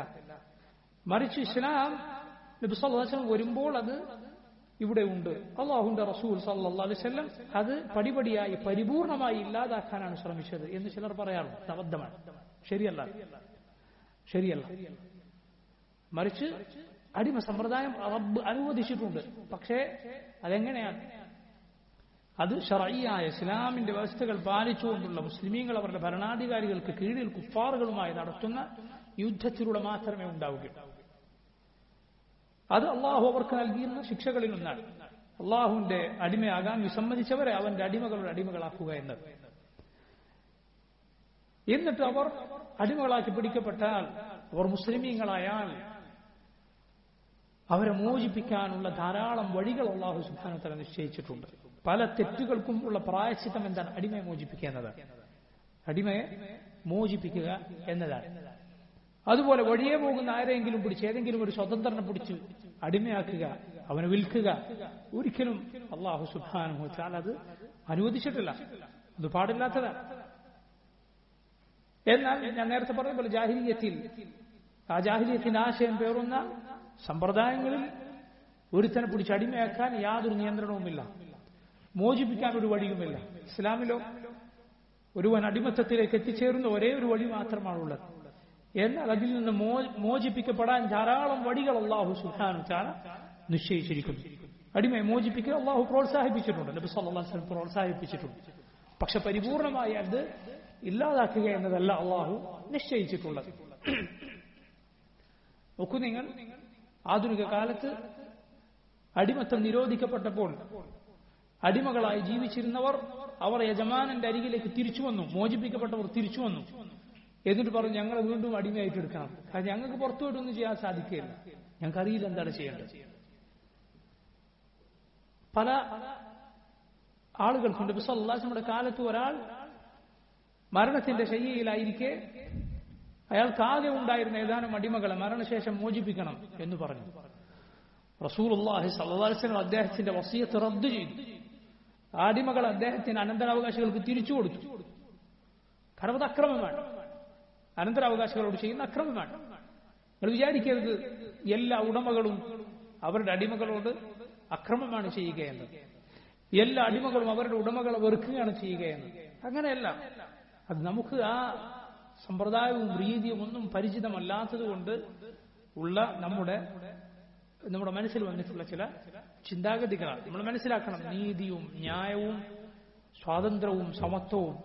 മറിച്ച് ഇസ്ലാം നബി സല്ലല്ലാഹു അലൈഹി വസല്ലം വരുമ്പോൾ അത് ഇവിടെ ഉണ്ട്. അല്ലാഹുവിന്റെ റസൂൽ സല്ലല്ലാഹു അലൈഹി വസല്ലം അത് പടിപടിയായി പരിപൂർണമായി ഇല്ലാതാക്കാനാണ് ശ്രമിച്ചത് എന്ന് ചിലർ പറയാറുണ്ട്. അബദ്ധമാണ്. ശരിയല്ല. മറിച്ച് അടിമ സമ്പ്രദായം റബ്ബ് അനുവദിച്ചിട്ടുണ്ട്. പക്ഷേ അതെങ്ങനെയാണ്? അത് ശർഈയായ ഇസ്ലാമിന്റെ വ്യവസ്ഥകൾ പാലിച്ചുകൊണ്ടുള്ള മുസ്ലിമീങ്ങൾ അവരുടെ ഭരണാധികാരികൾക്ക് കീഴിൽ കുഫാറുകളുമായി നടത്തുന്ന യുദ്ധത്തിലൂടെ മാത്രമേ ഉണ്ടാവുകയുള്ളൂ. അത് അള്ളാഹു അവർക്ക് നൽകിയിരുന്ന ശിക്ഷകളിൽ ഒന്നാണ്. അള്ളാഹുവിന്റെ അടിമയാകാൻ വിസമ്മതിച്ചവരെ അവന്റെ അടിമകളുടെ അടിമകളാക്കുക എന്നത്. എന്നിട്ട് അവർ അടിമകളാക്കി പിടിക്കപ്പെട്ടാൽ, അവർ മുസ്ലിമീങ്ങളായാൽ അവരെ മോചിപ്പിക്കാനുള്ള ധാരാളം വഴികൾ അല്ലാഹു സുബ്ഹാനഹു വ തആല നിശ്ചയിച്ചിട്ടുണ്ട്. പല തെറ്റുകൾക്കും ഉള്ള പ്രായശ്ചിത്തം എന്താണ്? അടിമയെ മോചിപ്പിക്കുക എന്നതാണ്. അടിമയെ മോചിപ്പിക്കുക എന്നതാണ്. അതുപോലെ വഴിയെ പോകുന്ന ആരെങ്കിലും പിടിച്ച്, ഏതെങ്കിലും ഒരു സ്വതന്ത്രനെ പിടിച്ച് അടിമയാക്കുക, അവനെ വിൽക്കുക, ഒരിക്കലും അല്ലാഹു സുബ്ഹാനഹു വ തആല അത് അനുവദിച്ചിട്ടില്ല. അത് പാടില്ലാത്തതാണ്. എന്നാൽ ഞാൻ നേരത്തെ പറഞ്ഞ പോലെ ജാഹിലിയത്തിന്റെ ആശയം പേറുന്ന സമ്പ്രദായങ്ങളിൽ ഒരുത്തനെ പിടിച്ച് അടിമയാക്കാൻ യാതൊരു നിയന്ത്രണവുമില്ല, മോചിപ്പിക്കാൻ ഒരു വഴിയുമില്ല. ഇസ്ലാമിലോ ഒരുവൻ അടിമത്തത്തിലേക്ക് എത്തിച്ചേരുന്ന ഒരേ ഒരു വഴി മാത്രമാണുള്ളത്. എന്നാൽ അതിൽ നിന്ന് മോചിപ്പിക്കപ്പെടാൻ ധാരാളം വഴികൾ അല്ലാഹു സുബ്ഹാനഹു വ തആല നിശ്ചയിച്ചിരിക്കുന്നു. അടിമയെ മോചിപ്പിക്കുക അല്ലാഹു പ്രോത്സാഹിപ്പിച്ചിട്ടുണ്ട്, നബി സല്ലല്ലാഹു അലൈഹി വസല്ലം പ്രോത്സാഹിപ്പിച്ചിട്ടുണ്ട്. പക്ഷെ പരിപൂർണമായി അത് ഇല്ലാതാക്കുക എന്നതല്ല അല്ലാഹു നിശ്ചയിച്ചിട്ടുള്ളത്. നോക്കൂ നിങ്ങൾ, ആധുനിക കാലത്ത് അടിമത്തം നിരോധിക്കപ്പെട്ടപ്പോൾ അടിമകളായി ജീവിച്ചിരുന്നവർ അവർ യജമാനന്റെ അരികിലേക്ക് തിരിച്ചു വന്നു. മോചിപ്പിക്കപ്പെട്ടവർ തിരിച്ചു വന്നു. എന്നിട്ട് പറഞ്ഞു, ഞങ്ങളെ വീണ്ടും അടിമയായിട്ട് എടുക്കണം. കാരണം ഞങ്ങൾക്ക് പുറത്തുപോയിട്ടൊന്നും ചെയ്യാൻ സാധിക്കുകയില്ല, ഞങ്ങൾക്ക് അറിയില്ല എന്താണ് ചെയ്യേണ്ടത്. പല ആളുകൾക്കുണ്ട്. നബി സല്ലല്ലാഹു അലൈഹി വസല്ലമയുടെ കാലത്ത് ഒരാൾ മരണത്തിന്റെ ശയ്യയിലായിരിക്കെ അയാൾക്ക് ആകെ ഉണ്ടായിരുന്ന ഏതാനും അടിമകളെ മരണശേഷം മോചിപ്പിക്കണം എന്ന് പറഞ്ഞു. റസൂലുള്ളാഹി സ്വല്ലല്ലാഹു അലൈഹി വസല്ലം അദ്ദേഹത്തിന്റെ വസിയത്ത് റദ്ദ് ചെയ്തു. ആ അടിമകളെ അദ്ദേഹത്തിന് അനന്തരാവകാശികൾക്ക് തിരിച്ചു കൊടുത്തു. കാരണം അത് അക്രമമാണ്, അനന്തരാവകാശികളോട് ചെയ്യുന്ന അക്രമമാണ്. നിങ്ങൾ വിചാരിക്കരുത് എല്ലാ ഉടമകളും അവരുടെ അടിമകളോട് അക്രമമാണ് ചെയ്യുകയെന്ന്, എല്ലാ അടിമകളും അവരുടെ ഉടമകളെ വെറുക്കുകയാണ് ചെയ്യുകയെന്ന്. അങ്ങനെയല്ല. അത് നമുക്ക് ആ സമ്പ്രദായവും രീതിയും ഒന്നും പരിചിതമല്ലാത്തത് കൊണ്ട് ഉള്ള നമ്മുടെ മനസ്സിൽ വന്നിട്ടുള്ള ചില ചിന്താഗതികളാണ്. നമ്മൾ മനസ്സിലാക്കണം, നീതിയും ന്യായവും സ്വാതന്ത്ര്യവും സമത്വവും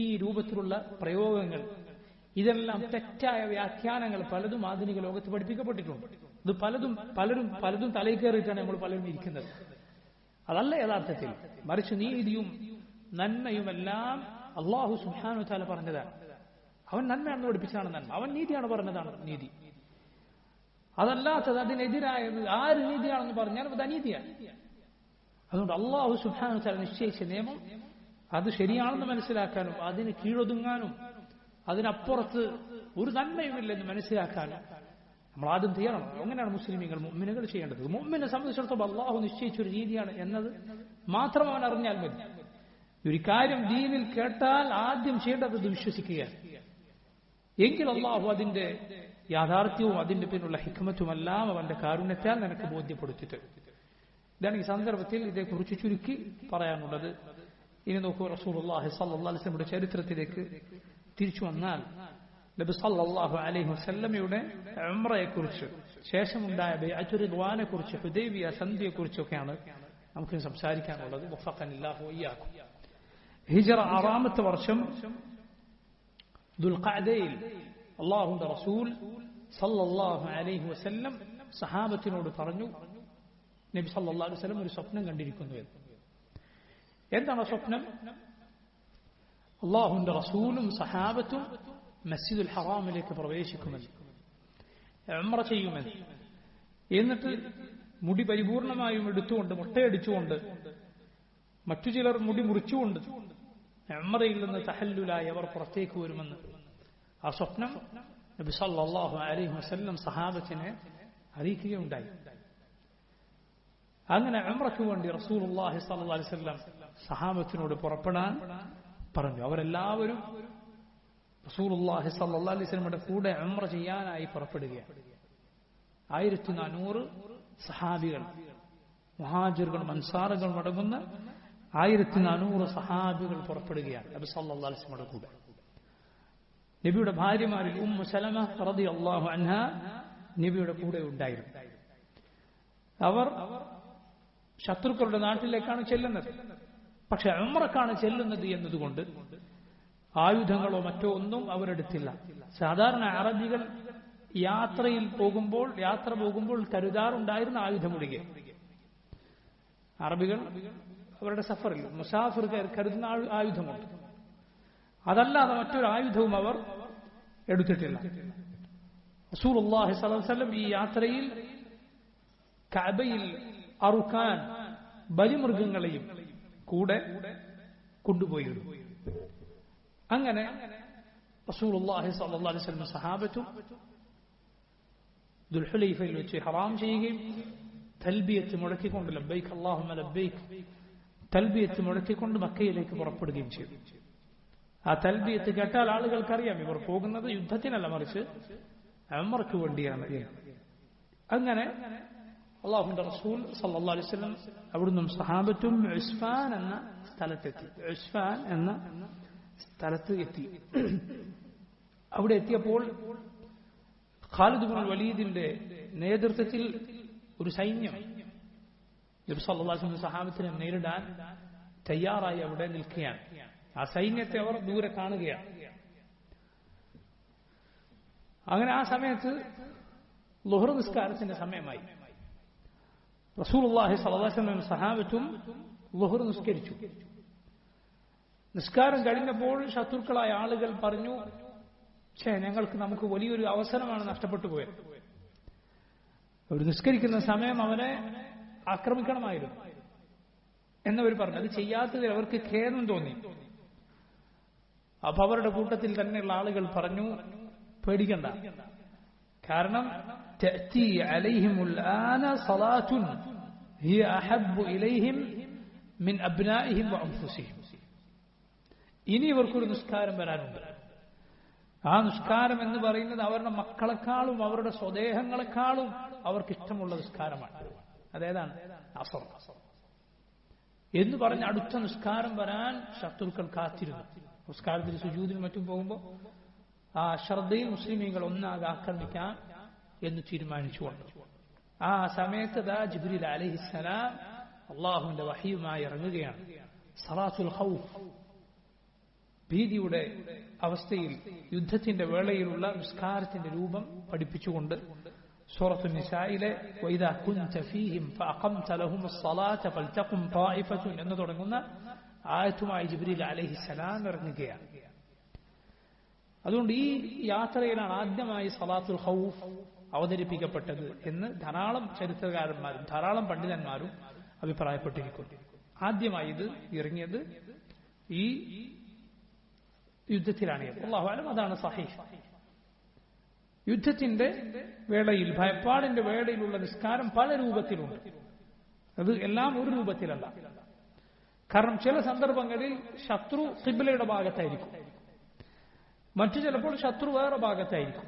ഈ രൂപത്തിലുള്ള പ്രയോഗങ്ങൾ, ഇതെല്ലാം തെറ്റായ വ്യാഖ്യാനങ്ങൾ പലതും ആധുനിക ലോകത്ത് പഠിപ്പിക്കപ്പെട്ടിട്ടുണ്ട്. ഇത് പലതും തലയിൽ കയറിയിട്ടാണ് നമ്മൾ പലരും ഇരിക്കുന്നത്. അതല്ല യഥാർത്ഥത്തിൽ. മറിച്ച് നീതിയും നന്മയുമെല്ലാം അല്ലാഹു സുബ്ഹാനഹു വ തആല പറഞ്ഞതാണ്. അവൻ നന്മയാണെന്ന് പഠിപ്പിച്ചതാണ് നന്മ, അവൻ നീതിയാണ് പറഞ്ഞതാണ് നീതി. അതല്ലാത്തത്, അതിനെതിരായത് ആര് നീതിയാണെന്ന് പറഞ്ഞാൽ അത് അനീതിയാണ്. അതുകൊണ്ട് അല്ലാഹു സുബ്ഹാനഹു വ തആല നിശ്ചയിച്ച നിയമം അത് ശരിയാണെന്ന് മനസ്സിലാക്കാനും അതിന് കീഴൊതുങ്ങാനും അതിനപ്പുറത്ത് ഒരു നന്മയുമില്ലെന്ന് മനസ്സിലാക്കാനും നമ്മൾ ആദ്യം ചെയ്യണം. അങ്ങനെയാണ് മുഅ്മിനുകൾ ചെയ്യേണ്ടത്. മുഅ്മിനെ സംബന്ധിച്ചിടത്തോളം അല്ലാഹു നിശ്ചയിച്ചൊരു രീതിയാണ് എന്നത് മാത്രം അവൻ അറിഞ്ഞാൽ മതി. ഒരു കാര്യം ദീനിൽ കേട്ടാൽ ആദ്യം ചെയ്യേണ്ടത് അത് വിശ്വസിക്കുകയാണ്. എങ്കിൽ അള്ളാഹു അതിന്റെ യാഥാർത്ഥ്യവും അതിന്റെ പിന്നുള്ള ഹിക്മത്തുമെല്ലാം അവന്റെ കാരുണ്യത്താൽ നിനക്ക് ബോധ്യപ്പെടുത്തിയിട്ട്. ഇതാണ് ഈ സന്ദർഭത്തിൽ ഇതേക്കുറിച്ച് ചുരുക്കി പറയാനുള്ളത്. ഇനി നോക്കൂ, റസൂലുള്ളാഹി സ്വല്ലല്ലാഹു അലൈഹി വസല്ലമയുടെ ചരിത്രത്തിലേക്ക് തിരിച്ചു വന്നാൽ നബി സല്ലല്ലാഹു അലൈഹി വസല്ലമയുടെ ഉംറയെക്കുറിച്ച്, ശേഷമുണ്ടായ ബൈഅത്തുർ റിദ്വാനെക്കുറിച്ച്, ഹുദൈബിയ സന്ധിയെക്കുറിച്ചൊക്കെയാണ് നമുക്ക് സംസാരിക്കാനുള്ളത്. വഫഖനില്ലാഹു വഇയ്യാകും. ഹിജ്റ 6-ാമത്തെ വർഷം ദുൽഖഅദയിൽ അല്ലാഹുവിന്റെ റസൂൽ സല്ലല്ലാഹു അലൈഹി വസല്ലം സഹാബത്തിനോട് പറഞ്ഞു, നബി സല്ലല്ലാഹു അലൈഹി വസല്ലം ഒരു സ്വപ്നം കണ്ടിരിക്കുന്നു. എന്താണ് സ്വപ്നം? അല്ലാഹുവിന്റെ റസൂലും സഹാബത്തും മസ്ജിദുൽ ഹറാമിലേക്ക് പ്രവേശിക്കുമെന്ന്, ഉംറ ചെയ്യുമെന്ന്, എന്നിട്ട് മുടി പരിപൂർണമായും എടുത്തുകൊണ്ട്, മുട്ടയടിച്ചുകൊണ്ട്, മറ്റു ചിലർ മുടി മുറിച്ചുകൊണ്ട് ഉംറയിൽ നിന്ന് തഹല്ലുലായി അവർ പുറത്തേക്ക് വരുമെന്ന് ആ സ്വപ്നം നബി സല്ലല്ലാഹു അലൈഹി വസല്ലം സഹാബത്തിനെ അറിയിക്കുകയുണ്ടായി. അങ്ങനെ ഉംറയ്ക്ക് വേണ്ടി റസൂലുള്ളാഹി സ്വല്ലല്ലാഹു അലൈഹി വസല്ലം സഹാബത്തിനോട് പുറപ്പെടാൻ പറഞ്ഞു. അവരെല്ലാവരും റസൂലുള്ളാഹി സ്വല്ലല്ലാഹു അലൈഹി വസല്ലമയുടെ കൂടെ ഉംറ ചെയ്യാനായി പുറപ്പെടുകയാണ്. 1400 സഹാബികൾ, മുഹാജിറുകളും അൻസാറുകളും അടങ്ങുന്ന 1400 സഹാബികൾ പുറപ്പെടുകയാണ് നബി സല്ലല്ലാഹു അലൈഹി വസല്ലമയുടെ കൂടെ. നബിയുടെ ഭാര്യമാരിൽ ഉമ്മു സലമ റളിയല്ലാഹു അൻഹാ നബിയുടെ കൂടെ ഉണ്ടായിരുന്നു. അവർ ശത്രുക്കളുടെ നാട്ടിലേക്കാണ് ചെല്ലുന്നത്. പക്ഷെ ഉംറക്കാണ് ചെല്ലുന്നത് എന്നതുകൊണ്ട് ആയുധങ്ങളോ മറ്റോ ഒന്നും അവരെടുത്തില്ല. സാധാരണ അറബികൾ യാത്ര പോകുമ്പോൾ കരുതാറുണ്ടായിരുന്ന ആയുധമൊഴികെ, അറബികൾ അവരുടെ സഫറിൽ മുസാഫിർ കരുതുന്ന ആയുധമുണ്ട്. അതല്ലാതെ മറ്റൊരു ആയുധവും അവർ എടുത്തിട്ടില്ല. റസൂലുള്ളാഹി സ്വല്ലല്ലാഹു അലൈഹി വസല്ലം ഈ യാത്രയിൽ കഅബയിൽ അറുക്കാൻ ബലിമൃഗങ്ങളെയും കൂടെ കൊണ്ടുപോയിരുന്നു. അങ്ങനെ റസൂലുള്ളാഹി സ്വല്ലല്ലാഹു അലൈഹി വസല്ലം സഹാബത്തും ദുൽഹുലൈഫയിൽ വെച്ച് ഹറാം ചെയ്യുകയും തൽബിയത്ത് മുഴക്കിക്കൊണ്ട് ലബ്ബൈക് അല്ലാഹുമ്മ ലബ്ബൈക് തൽബിയത്ത് മുഴക്കിക്കൊണ്ട് മക്കയിലേക്ക് പുറപ്പെടുകയും ചെയ്തു. ആ തൽബിയത്ത് കേട്ടാൽ ആളുകൾക്കറിയാം ഇവർ പോകുന്നത് യുദ്ധത്തിനല്ല, മറിച്ച് ഉംറയ്ക്ക് വേണ്ടിയാണ്. അങ്ങനെ അല്ലാഹുവിന്റെ റസൂൽ സല്ലല്ലാഹു അലൈഹി വസല്ലം അവിടുന്ന് സഹാബത്തും ഉസ്ഫാൻ എന്ന സ്ഥലത്ത് എത്തി. അവിടെ എത്തിയപ്പോൾ ഖാലിദ് ഇബ്നുൽ വലീദിന്റെ നേതൃത്വത്തിൽ ഒരു സൈന്യം നബി സല്ലല്ലാഹു അലൈഹി വസല്ലം സഹാബത്തിനെ നേരിടാൻ തയ്യാറായി അവിടെ നിൽക്കുകയാണ്. ആ സൈന്യത്തെ അവർ ദൂരെ കാണുകയാണ്. അങ്ങനെ ആ സമയത്ത് ളുഹർ നിസ്കാരത്തിന്റെ സമയമായി. റസൂലുള്ളാഹി സ്വല്ലല്ലാഹു അലൈഹി വസല്ലം സഹാബത്തും ളുഹർ നിസ്കരിച്ചു. നിസ്കാരം കഴിഞ്ഞപ്പോൾ ശത്രുക്കളായ ആളുകൾ പറഞ്ഞു, നമുക്ക് വലിയൊരു അവസരമാണ് നഷ്ടപ്പെട്ടു പോയത്. അവർ നിസ്കരിക്കുന്ന സമയം അവനെ ആക്രമിക്കണമായിരുന്നു എന്നവർ പറഞ്ഞു. അത് ചെയ്യാത്തതിൽ അവർക്ക് ഖേദം തോന്നി. അപ്പൊ അവരുടെ കൂട്ടത്തിൽ തന്നെയുള്ള ആളുകൾ പറഞ്ഞു, പേടിക്കണ്ട, കാരണം തഅതി അലൈഹിമുൽ ആന സലാത്തുൻ ഹിയ അഹബ്ബു ഇലൈഹിം മിൻ അബ്നാഇഹിം വഅൻഫുസിഹിം. ഇനി ഇവർക്കൊരു നിസ്കാരം വരാനുണ്ട്. ആ നിസ്കാരം എന്ന് പറയുന്നത് അവരുടെ മക്കളെക്കാളും അവരുടെ സ്വദേഹങ്ങളെക്കാളും അവർക്ക് ഇഷ്ടമുള്ള നിസ്കാരമാണ്. അതേതാണ്? അസർ എന്ന് പറഞ്ഞ് അടുത്ത നിസ്കാരം വരാൻ ശത്രുക്കൾ കാത്തിരുന്നു. നിസ്കാരത്തിൽ സുജൂദിനും മറ്റും പോകുമ്പോൾ ആ ശ്രദ്ധയിൽ മുസ്ലിമീങ്ങൾ ഒന്നാകെ ആക്രമിക്കാം എന്ന് തീരുമാനിച്ചുകൊണ്ട് ആ സമയത്ത് ജിബ്രീൽ അലൈഹിസ്സലാം അള്ളാഹുവിന്റെ വഹയുമായി ഇറങ്ങുകയാണ്. സലാത്തുൽ ഖൗഫ്, ഭീതിയുടെ അവസ്ഥയിൽ യുദ്ധത്തിന്റെ വേളയിലുള്ള നിസ്കാരത്തിന്റെ രൂപം പഠിപ്പിച്ചുകൊണ്ട് സൂറത്തുൻ നിസായിലെ വഇദാ കുൻത ഫീഹിം ഫഅഖംത ലഹുമുസ് സ്വലാത ഫൽതഖും ത്വായിഫത്തുൻ എന്ന് തുടങ്ങുന്ന ആയത്തുമായി ജിബ്രീൽ അലൈഹിസ്സലാം ഇറങ്ങുകയാണ്. അതുകൊണ്ട് ഈ യാത്രയിലാണ് ആദ്യമായി സലാത്തുൽ ഖൗഫ് അവതരിപ്പിക്കപ്പെട്ടത് എന്ന് ധാരാളം ചരിത്രകാരന്മാരും ധാരാളം പണ്ഡിതന്മാരും അഭിപ്രായപ്പെട്ടിരിക്കുന്നു. ആദ്യമായി ഇത് ഇറങ്ങിയത് ഈ യുദ്ധത്തിലാണ്. അല്ലാഹു അലം, അതാണ് സഹീഹ്. യുദ്ധത്തിന്റെ വേളയിൽ, ഭയപ്പാടിന്റെ വേളയിലുള്ള നിസ്കാരം പല രൂപത്തിലുണ്ട്. അത് എല്ലാം ഒരു രൂപത്തിലല്ല. കാരണം ചില സന്ദർഭങ്ങളിൽ ശത്രു ഖിബ്ലയുടെ ഭാഗത്തായിരിക്കും, മറ്റു ചിലപ്പോൾ ശത്രു വേറെ ഭാഗത്തായിരിക്കും.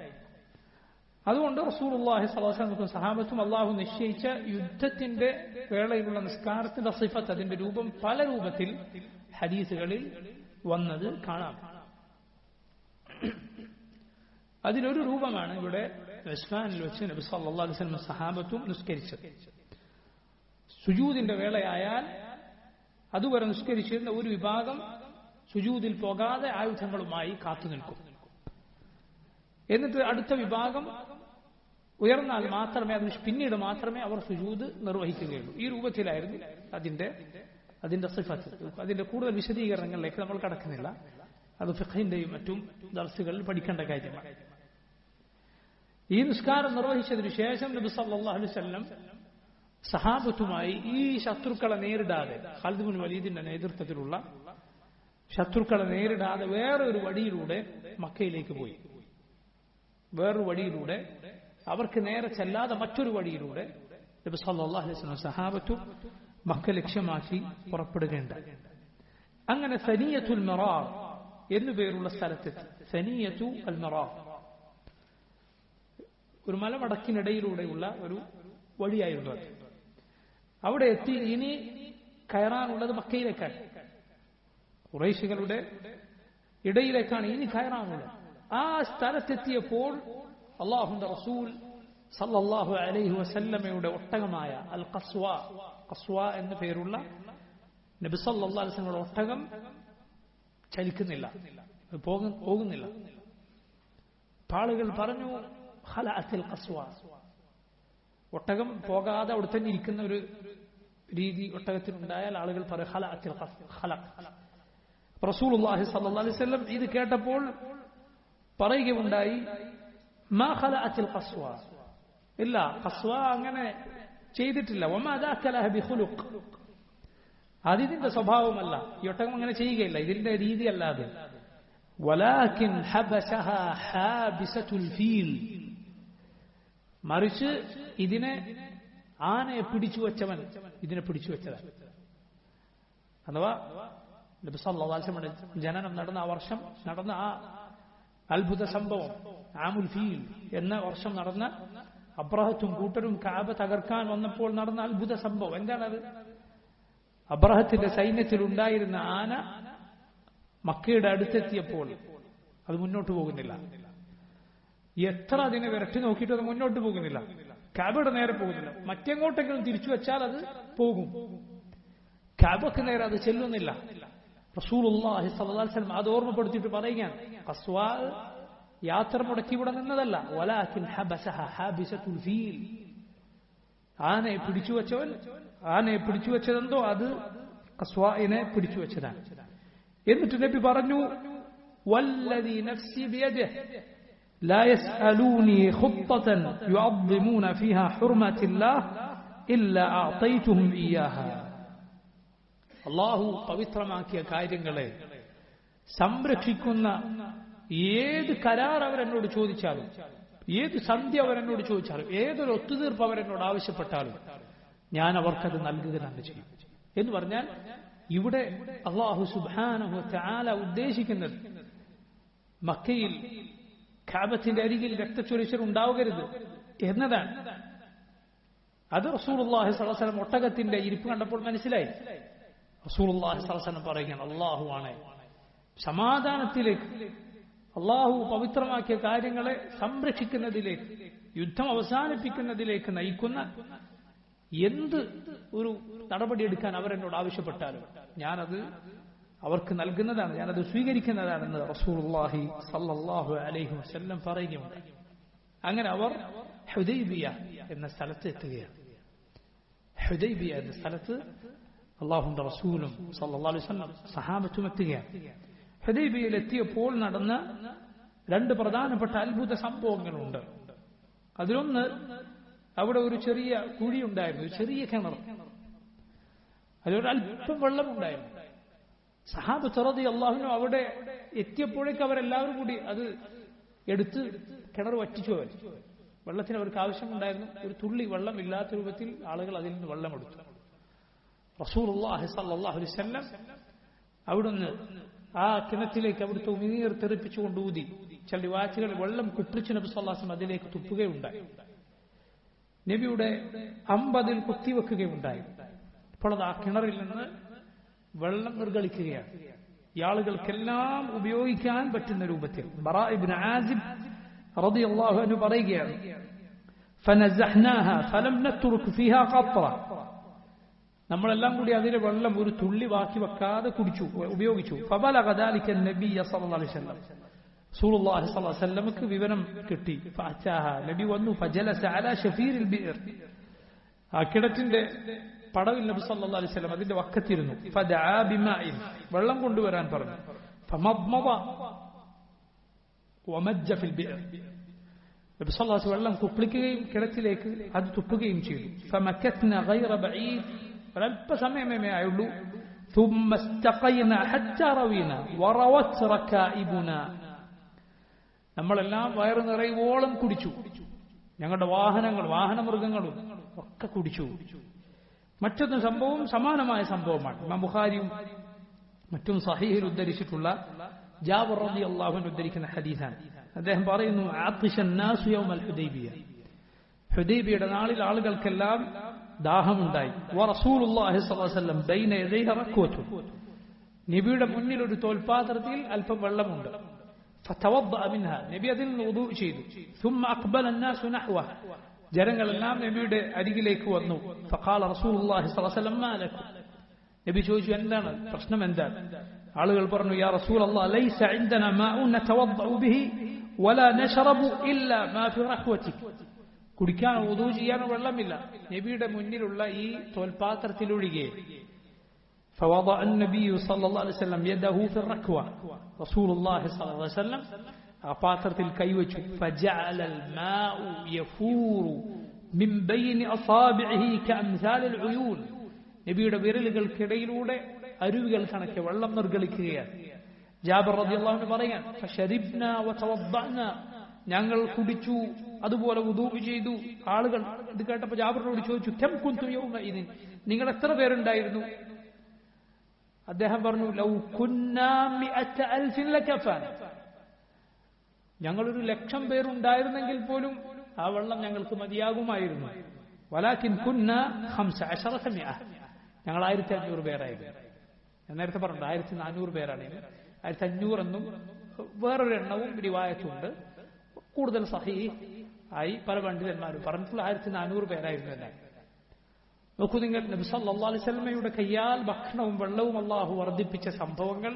അതുകൊണ്ട് റസൂലുള്ളാഹി സ്വല്ലല്ലാഹു അലൈഹി വസല്ലം സഹാബത്തും അള്ളാഹു നിശ്ചയിച്ച യുദ്ധത്തിന്റെ വേളയിലുള്ള നിസ്കാരത്തിന്റെ സിഫത്ത്, അതിന്റെ രൂപം പല രൂപത്തിൽ ഹദീസുകളിൽ വന്നത് കാണാം. അതിലൊരു രൂപമാണ് ഇവിടെ ഉസ്മാനിൽ വെച്ച് നബി സല്ലല്ലാഹു അലൈഹി വസല്ലം സഹാബത്തും നിസ്കരിച്ചത്. സുജൂദിന്റെ വേളയായാൽ അതുവരെ നിസ്കരിച്ചിരുന്ന ഒരു വിഭാഗം സുജൂദിൽ പോകാതെ ആയുധങ്ങളുമായി കാത്തുനിൽക്കും. എന്നിട്ട് അടുത്ത വിഭാഗം ഉയർന്നാൽ മാത്രമേ, അതിന് പിന്നീട് മാത്രമേ അവർ സുജൂദ് നിർവഹിക്കുകയുള്ളൂ. ഈ രൂപത്തിലായിരുന്നു അതിന്റെ സിഫത്ത്. അതിന്റെ കൂടുതൽ വിശദീകരണങ്ങളിലേക്ക് നമ്മൾ കടക്കുന്നില്ല, അത് ഫിഖ്ഹിന്റെയും മറ്റും ദർസുകളിൽ പഠിക്കേണ്ട കാര്യമാണ്. ഈ നിസ്കാരം നിർവഹിച്ചതിനു ശേഷം നബി സല്ലല്ലാഹു അലൈഹി വസല്ലം സഹാബത്തുമായി ഈ ശത്രുക്കളെ നേരിടാതെ, ഖാലിദ് ഇബ്നു വലീദിന്റെ നേതൃത്വത്തിലുള്ള ശത്രുക്കളെ നേരിടാതെ വേറൊരു വഴിയിലൂടെ മക്കയിലേക്ക് പോയി. വേറൊരു വഴിയിലൂടെ, അവർക്ക് നേരെ ചെല്ലാതെ മറ്റൊരു വഴിയിലൂടെ നബി സല്ലല്ലാഹു അലൈഹി വസല്ലം സഹാബത്തും മക്ക ലക്ഷ്യമാക്കി പുറപ്പെടുകയുണ്ടായി. അങ്ങനെ സനിയത്തുൽ മിറാർ എന്നു പേരുള്ള സ്ഥലത്തെത്തി. സനിയത്തു അൽ മിറാർ ഒരു മലമടക്കിനിടയിലൂടെയുള്ള ഒരു വഴിയായിരുന്നു അത്. അവിടെ എത്തി. ഇനി കയറാനുള്ളത് മക്കയിലേക്കാണ്, ഖുറൈശികളുടെ ഇടയിലേക്കാണ് ഇനി കയറാനുള്ളത്. ആ സ്ഥലത്തെത്തിയപ്പോൾ അല്ലാഹുവിന്റെ റസൂൽ സല്ലല്ലാഹു അലൈഹി വസല്ലമയുടെ ഒട്ടകമായ അൽ ഖസ്വ എന്നു പേരുള്ള നബി സല്ലല്ലാഹു അലൈഹി വസല്ലമയുടെ ഒട്ടകം ചലിക്കുന്നില്ല, പോകുന്നില്ല. ആളുകൾ പറഞ്ഞു, ഖലഅത്തിൽ ഖസ്വ, ഒട്ടകം പോകാതെ അവിടെ തന്നെ ഇരിക്കുന്ന ഒരു രീതി ഒട്ടകത്തിനുണ്ടായാൽ ആളുകൾ പറയും ഖലഅത്തിൽ ഖലഖ്. റസൂലുള്ളാഹി സ്വല്ലല്ലാഹു അലൈഹി വസല്ലം ഇത് കേട്ടപ്പോൾ പറയുകയുണ്ടായി, മാ ഖലഅത്തിൽ ഖസ്വ, ഇല്ല, ഖസ്വ അങ്ങനെ ചെയ്തിട്ടില്ല. വമാ ദാക ലഹ ബിഖുലുഖ്, അതിന്റെ സ്വഭാവമല്ല, ഈ ഒട്ടകം അങ്ങനെ ചെയ്യുകയില്ല, ഇതിന്റെ രീതിയല്ല അത്. വലാകിൻ ഹബസഹ ഹാബിസത്തുൽ ഫീൽ, മറിച്ച് ഇതിനെ ആനയെ പിടിച്ചു വെച്ചവൻ ഇതിനെ പിടിച്ചു വെച്ചതാണ്. അഥവാ നബി സല്ലല്ലാഹു അലൈഹി വസല്ലം ജനനം നടന്ന ആ വർഷം നടന്ന ആ അത്ഭുത സംഭവം, ആമുൽ ഫീൽ എന്ന വർഷം നടന്ന അബ്രഹത്തും കൂട്ടരും കഅബ തകർക്കാൻ വന്നപ്പോൾ നടന്ന അത്ഭുത സംഭവം എന്താണത്? അബ്രഹത്തിന്റെ സൈന്യത്തിൽ ഉണ്ടായിരുന്ന ആന മക്കയുടെ അടുത്തെത്തിയപ്പോൾ അത് മുന്നോട്ട് പോകുന്നില്ല. എത്ര അതിനെ വിരട്ടി നോക്കിയിട്ട് അത് മുന്നോട്ട് പോകുന്നില്ല, കഅബയുടെ നേരെ പോകുന്നില്ല. മറ്റെങ്ങോട്ടെങ്കിലും തിരിച്ചു വെച്ചാൽ അത് പോകും, കഅബക്ക് നേരെ അത് ചെല്ലുന്നില്ല. റസൂലുള്ളാഹി സ്വല്ലല്ലാഹു അലൈഹി വസല്ലം അത് ഓർമ്മപ്പെടുത്തിയിട്ട് പറയുകയാണ്, ഖസ്വാ യാത്ര മുടക്കി ഇവിടെ നിന്നതല്ല, വലാകിൻ ഹബസഹ ഹാബിസത്തുൽ ഫീൽ, ആനയെ പിടിച്ചു വെച്ചവൻ, ആനയെ പിടിച്ചു വെച്ചതെന്തോ അത് ഖസ്വാഇനെ പിടിച്ചു വെച്ചതാണ്. എന്നിട്ട് നബി പറഞ്ഞു, വല്ലദീ നഫ്സി ബിയദിഹി ലാ യസ്അലൂനി ഖുത്തതൻ യുഅദ്ദിമൂന ഫീഹാ ഹുർമത്തില്ലാഹ് ഇല്ലാ അഅതൈതുഹും ഇയ്യാഹാ. അല്ലാഹു പവിത്രമാക്കിയ കാര്യങ്ങളെ സംരക്ഷിക്കുന്ന ഏത് കരാർ അവരെന്നോട് ചോദിച്ചാലും, ഏത് സന്ധ്യ അവരെന്നോട് ചോദിച്ചാലും, ഏതൊരു ഒത്തുതീർപ്പ് അവരെന്നോട് ആവശ്യപ്പെട്ടാലും ഞാൻ അവർക്കത് നൽകുക തന്നെ ചെയ്യും എന്ന് പറഞ്ഞാൽ, ഇവിടെ അല്ലാഹു സുബ്ഹാനഹു വ തആല ഉദ്ദേശിക്കുന്നത് മക്കയിൽ കഅബത്തിന്റെ അരികിൽ രക്തച്ചൊരിച്ചിൽ ഉണ്ടാവരുത് എന്നതാണ്. അത് റസൂലുള്ളാഹി സ്വല്ലല്ലാഹു അലൈഹി വസല്ലം ഒട്ടകത്തിന്റെ ഇരിപ്പ് കണ്ടപ്പോൾ മനസ്സിലായി. റസൂലുള്ളാഹി സ്വല്ലല്ലാഹു അലൈഹി വസല്ലം പറയുകയാണ്, അല്ലാഹു ആണ് സമാധാനത്തിലേക്ക്, അല്ലാഹു പവിത്രമാക്കിയ കാര്യങ്ങളെ സംരക്ഷിക്കുന്നതിലേക്ക്, യുദ്ധം അവസാനിപ്പിക്കുന്നതിലേക്ക് നയിക്കുന്ന എന്ത് ഒരു നടപടിയെടുക്കാൻ അവരെന്നോട് ആവശ്യപ്പെട്ടാലും ഞാനത് അവർക്ക് നൽകുന്നതാണ്, ഞാനത് സ്വീകരിക്കുന്നതാണെന്ന് റസൂലുള്ളാഹി സ്വല്ലല്ലാഹു അലൈഹി വസല്ലം പറയുകയുണ്ട്. അങ്ങനെ അവർ ഹുദൈബിയ എന്ന സ്ഥലത്ത് എത്തുകയാണ്. ഹുദൈബിയ എന്ന സ്ഥലത്ത് അല്ലാഹുവിന്റെ റസൂലും സ്വല്ലല്ലാഹു അലൈഹി വസല്ലം സഹാബത്തും എത്തുകയാണ്. ഹുദൈബിയയിൽ എത്തിയപ്പോൾ നടന്ന രണ്ട് പ്രധാനപ്പെട്ട അത്ഭുത സംഭവങ്ങളുണ്ട്. അതിലൊന്ന്, അവിടെ ഒരു ചെറിയ കുഴിയുണ്ടായിരുന്നു, ഒരു ചെറിയ കിണർ, അതിലൊരല്പം വെള്ളമുണ്ടായിരുന്നു. സഹാബത്ത് റളിയല്ലാഹു അൻഹു അവിടെ എത്തിയപ്പോഴേക്ക് അവരെല്ലാവരും കൂടി അത് എടുത്ത് കിണർ വറ്റിച്ചു. വെള്ളത്തിന് അവർക്ക് ആവശ്യമുണ്ടായിരുന്നു. ഒരു തുള്ളി വെള്ളം ഇല്ലാത്ത രൂപത്തിൽ ആളുകൾ അതിൽ നിന്ന് വെള്ളമെടുത്തു. റസൂലുള്ളാഹി സ്വല്ലല്ലാഹു അലൈഹി വസല്ലം അവിടുന്ന് ആ കിണറ്റിലേക്ക് അവിടുത്തെ ഉമിനീർ തെറിപ്പിച്ചുകൊണ്ട് ഊതി. ചില റിവായത്തുകളിൽ വെള്ളം കുട്ടിച്ച് നബി സല്ലല്ലാഹു അലൈഹി വസല്ലം അതിലേക്ക് തുപ്പുകയുണ്ടായി. നബിയുടെ അമ്പതിൽ കുത്തിവെക്കുകയുണ്ടായി. ഇപ്പോൾ അത് ആ കിണറിൽ നിന്ന് വെള്ളം നിർഗളിക്കുകയാണ്. ഈ ആളുകൾക്കെല്ലാം ഉപയോഗിക്കാൻ പറ്റുന്ന രൂപത്തിൽ. ബറാ ഇബ്നു ആസിബ് റളിയല്ലാഹു അൻഹു പറയുകയാണ്, ഫനസഹ്നാഹാ ഫലം നത്രുക് ഫീഹാ ഖത്ര. നമ്മളെല്ലാം കൂടി അതിലെ വെള്ളം ഒരു തുള്ളി ബാക്കി വെക്കാതെ കുടിച്ചു, ഉപയോഗിച്ചു. ഫബലഗ ദാലിക നബിയ സല്ലല്ലാഹു അലൈഹി വസല്ലം. റസൂലുള്ളാഹി സ്വല്ലല്ലാഹു അലൈഹി വസല്ലമക്ക് വിവരം കിട്ടി. ഫഅതാഹാ, നബി വന്നു. ഫജലസ അലാ ഷഫീരിൽ ബിർ, ആ കിണറ്റിന്റെ പടവിൽ നബി സല്ലല്ലാഹു അലൈഹി വസല്ലം അതിന്റെ വക്കത്തിരുന്നു. ഫദആ ബിമാഇൻ, വെള്ളം കൊണ്ടുവരാൻ പറഞ്ഞു. ഫമദ്മദ വമജ്ജ ഫിൽ ബിർ, നബി സല്ലല്ലാഹു അലൈഹി വസല്ലം വെള്ളം കുപ്പിളിക്കുകയും കിണറ്റിലേക്ക് അത് തുപ്പുകയും ചെയ്തു. ഫമക്കത്ന ഗൈറ ബഈദ്, ഒരല്പസമയമേ ആയുള്ളൂ. ثم استقينا حتى روينا وروت ركائبنا, നമ്മളെല്ലാം വയറു നിറയുവോളം കുടിച്ചു. ഞങ്ങളുടെ വാഹനമൃഗങ്ങളും ഒക്കെ കുടിച്ചു. മറ്റൊന്ന് സംഭവം സമാനമായ സംഭവമാണ്. ഇമാം ബുഖാരിയും മറ്റും സഹീഹിൽ ഉദ്ധരിച്ചിട്ടുള്ള ജാബിർ റളിയല്ലാഹു അൻഹു ഉദ്ധരിക്കുന്ന ഹദീസാണ്. അദ്ദേഹം പറയുന്നു, ആതിശൻ നാസു യൗമൽ ഹുദൈബിയ, ഹുദൈബിയയുടെ നാളിൽ ആളുകൾക്കെല്ലാം ദാഹമുണ്ടായി. വറസൂലുള്ളാഹി സ്വല്ലല്ലാഹു അലൈഹി വസല്ലം ബൈന യദൈഹി റക്വത്തു, നബിയുടെ മുന്നിൽ ഒരു തോൽപാത്രത്തിൽ അല്പം വെള്ളമുണ്ട്. ഫതവദ്ദഅ മിൻഹാ, നബി അതിൽ നിന്ന് വുദൂ ചെയ്തു. ثم اقبل الناس نحوه, ജനങ്ങളെല്ലാം നബിയുടെ അരികിലേക്ക് വന്നു. ഫഖാല റസൂലുള്ളാഹി സ്വല്ലല്ലാഹു അലൈഹി വസല്ലം മാ ലക്കും, നബി ചോദിച്ചു, എന്താണ് പ്രശ്നം, എന്താണ്? ആളുകൾ പറഞ്ഞു, യാ റസൂലല്ലാഹ് ലൈസ ഇൻദനാ മാഉൻ നതവദ്ദഉ ബിഹി വലാ നശറബു ഇല്ലാ മാ ഫി റഹ്വതിക്, കുടിക്കാനോ വുദൂ ചെയ്യാനോ വെള്ളമില്ല, നബിയുടെ മുന്നിലുള്ള ഈ തോൽപാത്രത്തിലൊഴികെ. فوضع النبي صلى الله عليه وسلم يده في الركوة, رسول الله صلى الله عليه وسلم ആ പാത്രത്തിൽ കൈവച്ചു. فجعل الماء يفور من بين أصابعه كأمثال العيون, നബിയുടെ വിരലുകൾക്കിടയിലൂടെ അരുവികൾ കണക്കെ വെള്ളം നിർഗളിക്കുകയാണ്. ജാബിർ റളിയല്ലാഹു അൻഹു പറയാൻ, فشربنا وتوضأنا, ഞങ്ങൾ കുടിച്ചു അതുപോലെ വുദൂ ചെയ്തു. ആളുകൾ ഇത് കേട്ടപ്പോൾ ജാബിറിനോട് ചോദിച്ചു, كم كنتم يومئذ, നിങ്ങൾ എത്ര പേരുണ്ടായിരുന്നു? അദ്ദേഹം പറഞ്ഞു, ലൗ കുന്നാ മിഅത അൽഫിൻ ലകഫാന, ഞങ്ങളൊരു 1,00,000 പേരുണ്ടായിരുന്നെങ്കിൽ പോലും ആ വെള്ളം ഞങ്ങൾക്ക് മതിയാകുമായിരുന്നു. വലാകിൻ കുന്നാ 15 മിഅ, ഞങ്ങൾ 1500 പേരായിരുന്നു. ഞാൻ നേരത്തെ പറഞ്ഞു 1400 പേരാണ്. 1500 എന്നും വേറൊരു എണ്ണവും റിവായത്തുണ്ട്. കൂടുതൽ സഹീഹ് ആയി പല പണ്ഡിതന്മാരും പറഞ്ഞിട്ടുള്ള 1400 പേരായിരുന്നു എന്നെ. നോക്കൂ നിങ്ങൾ, നബി സല്ലല്ലാഹു അലൈഹി വസല്ലമയുടെ കയ്യാൽ ഭക്ഷണവും വെള്ളവും അല്ലാഹു വർദ്ധിപ്പിച്ച സംഭവങ്ങൾ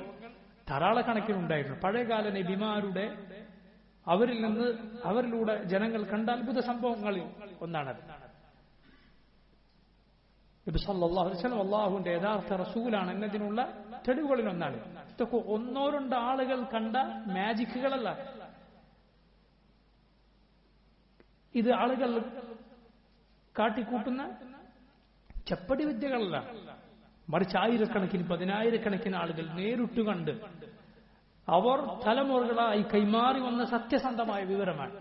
ധാരാളക്കണക്കിനുണ്ടായിരുന്നു. പഴയകാല നബിമാരുടെ അവരിലൂടെ ജനങ്ങൾ കണ്ട അത്ഭുത സംഭവങ്ങളിൽ ഒന്നാണത്. നബി സല്ലല്ലാഹു അലൈഹി വസല്ലം അല്ലാഹുവിന്റെ യഥാർത്ഥ റസൂലാണ് എന്നതിനുള്ള തെളിവുകളിൽ ഒന്നാണ്. ഇതൊക്കെ 1-2 ആളുകൾ കണ്ട മാജിക്കുകളല്ല. ഇത് ആളുകൾ കാട്ടിക്കൂട്ടുന്ന ചെപ്പടി വിദ്യകളല്ല, മറിച്ച് ആയിരക്കണക്കിന് 10,000-കണക്കിന് ആളുകൾ നേരിട്ട് കണ്ട് അവർ തലമുറകളായി കൈമാറി വന്ന സത്യസന്ധമായ വിവരമാണ്.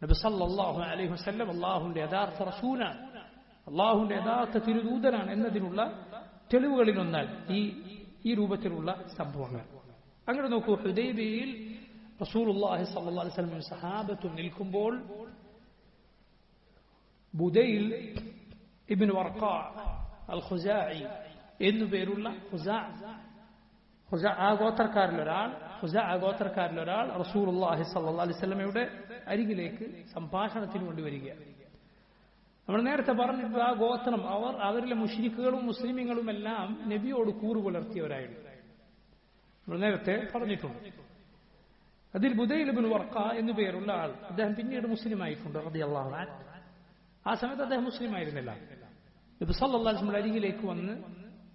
നബി സല്ലല്ലാഹു അലൈഹി വസല്ലം അല്ലാഹുവിന്റെ യഥാർത്ഥ റസൂലാണ്, അല്ലാഹുവിന്റെ യഥാർത്ഥ തിരുദൂതനാണ് എന്നതിനുള്ള തെളിവുകളിൽ ഒന്നാണ് ഈ രൂപത്തിലുള്ള സംഭവങ്ങൾ. അങ്ങനെ നോക്കൂ, ഹുദൈബിയയിൽ റസൂലുള്ളാഹി സ്വല്ലല്ലാഹു അലൈഹി വസല്ലം സഹാബത്തും നിൽക്കുമ്പോൾ ബുദൈൽ ഇബ്നു വർഖാ അൽ ഖുസാഇ എന്നു പേരുള്ള ഖുസാ ഗോത്രക്കാരിലൊരാൾ റസൂലുള്ളാഹി സ്വല്ലല്ലാഹു അലൈഹി വസല്ലമയുടെ അരികിലേക്ക് സംഭാഷണത്തിന് വേണ്ടി വരികയാണ്. നമ്മൾ നേരത്തെ പറഞ്ഞിട്ട് ആ ഗോത്രം അവരിലെ മുശ്രിക്കുകളും മുസ്ലിമീങ്ങളും എല്ലാം നബിയോട് കൂറ് പുലർത്തിയവരായിരുന്നു. നമ്മൾ നേരത്തെ പറഞ്ഞിട്ടുണ്ട്. അതിൽ ബുദൈൽ ഇബ്നു വർഖാ എന്നു പേരുള്ള ആൾ, അദ്ദേഹം പിന്നീട് മുസ്ലിം ആയിട്ടുണ്ട് റളിയല്ലാഹു അൻഹു. ആ സമയത്ത് അദ്ദേഹം മുസ്ലിം ആയിരുന്നില്ല. നബി സല്ലല്ലാഹു അലൈഹി വസല്ലം അരികിലേക്ക് വന്ന്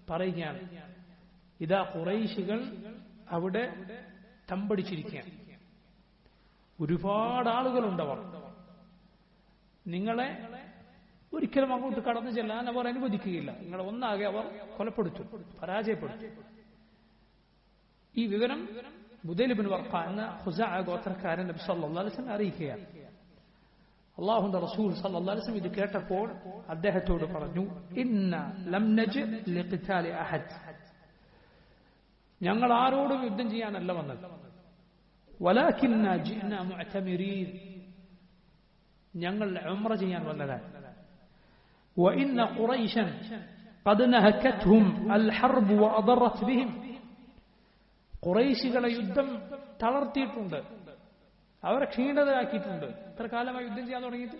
പറയുകയാണ്, ഇതാ ഖുറൈശികൾ അവിടെ തമ്പടിച്ചിരിക്കുകയാണ്, ഒരുപാട് ആളുകളുണ്ടവർ, നിങ്ങളെ ഒരിക്കലും അങ്ങോട്ട് കടന്നു ചെല്ലാൻ അവർ അനുവദിക്കുകയില്ല, നിങ്ങളെ ഒന്നാകെ അവർ കൊലപ്പെടുത്തും, പരാജയപ്പെടുത്തും. ഈ വിവരം ബുദൈൽ ഇബ്നു വർഖാ എന്ന ഖുസാഅ ഗോത്രക്കാരൻ നബി സല്ലല്ലാഹു അലൈഹി വസല്ലം അറിയിക്കുകയാണ്. അല്ലാഹുവിന്റെ റസൂൽ സല്ലല്ലാഹു അലൈഹി വസല്ലം ഇത് കേട്ടപ്പോൾ അദ്ദേഹത്തോട് പറഞ്ഞു, ഇന്ന ലം നജ് ലിഖിതാലി അഹദ്, ഞങ്ങൾ ആരോടും യുദ്ധം ചെയ്യാനല്ല വന്നത്, വലാകിന്ന ജിഅ്നാ മുഅ്തമിരീൻ, ഞങ്ങൾ ഉംറ ചെയ്യാൻ വന്നതാണ്. വഇന്ന ഖുറൈശൻ ഖദ് നഹകത്ഹും അൽ ഹർബ് വഅദറത് ബിഹിം, ഖുറൈശികളെ യുദ്ധം തളർത്തിയിട്ടുണ്ട്, അവരെ ക്ഷീണിതരാക്കിയിട്ടുണ്ട്. എത്ര കാലമായി യുദ്ധം ചെയ്യാൻ തുടങ്ങിയിട്ട്?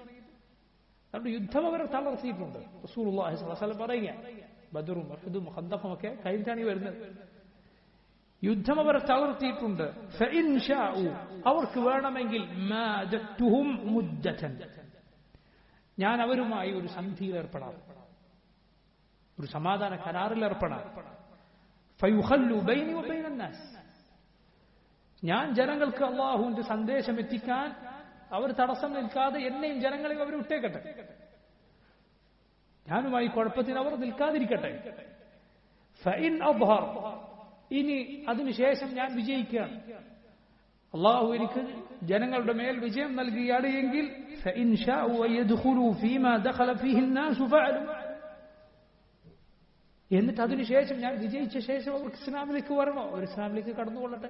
അതുകൊണ്ട് യുദ്ധം അവരെ തളർത്തിയിട്ടുണ്ട്. റസൂലുള്ളാഹി സ്വല്ലല്ലാഹു അലൈഹി വസല്ലം പറയുക, ബദറും ഉഹദും ഖന്ദഖും ഒക്കെ കഴിഞ്ഞാണ് ഈ വരുന്നത്. യുദ്ധം അവരെ തളർത്തിയിട്ടുണ്ട്. ഫഇൻ ശാഉ, അവർക്ക് വേണമെങ്കിൽ മാദത്തുഹും മുദ്ദതൻ, ഞാൻ അവരുമായി ഒരു സന്ധിയിൽ ഏർപ്പെടാം, ഒരു സമാധാന കരാറിൽ ഏർപ്പെടാം. ഫയുഖല്ലു ബൈനി വബൈന അന്നാസ്, ഞാൻ ജനങ്ങൾക്ക് അല്ലാഹുവിന്റെ സന്ദേശം എത്തിക്കാൻ അവർ തടസ്സം നിൽക്കാതെ എന്നെയും ജനങ്ങളെയും അവർ വിട്ടേക്കട്ടെ, ഞാനുമായി കുഴപ്പത്തിന് അവർ നിൽക്കാതിരിക്കട്ടെ. ഫഇൻ അദ്ഹർ, ഇനി അതിനുശേഷം ഞാൻ വിജയിക്കുകയാണ്, അള്ളാഹു എനിക്ക് ജനങ്ങളുടെ മേൽ വിജയം നൽകുകയാണ് എങ്കിൽ ഫഇൻ ശാഉ വയദ്ഖുലു ഫീമാ ദഖല ഫീഹി الناس ഫഅലു, എന്നിട്ട് അതിനുശേഷം ഞാൻ വിജയിച്ച ശേഷം അവർക്ക് ഇസ്ലാമിലേക്ക് വരണോ, അവർ ഇസ്ലാമിലേക്ക് കടന്നുകൊള്ളട്ടെ.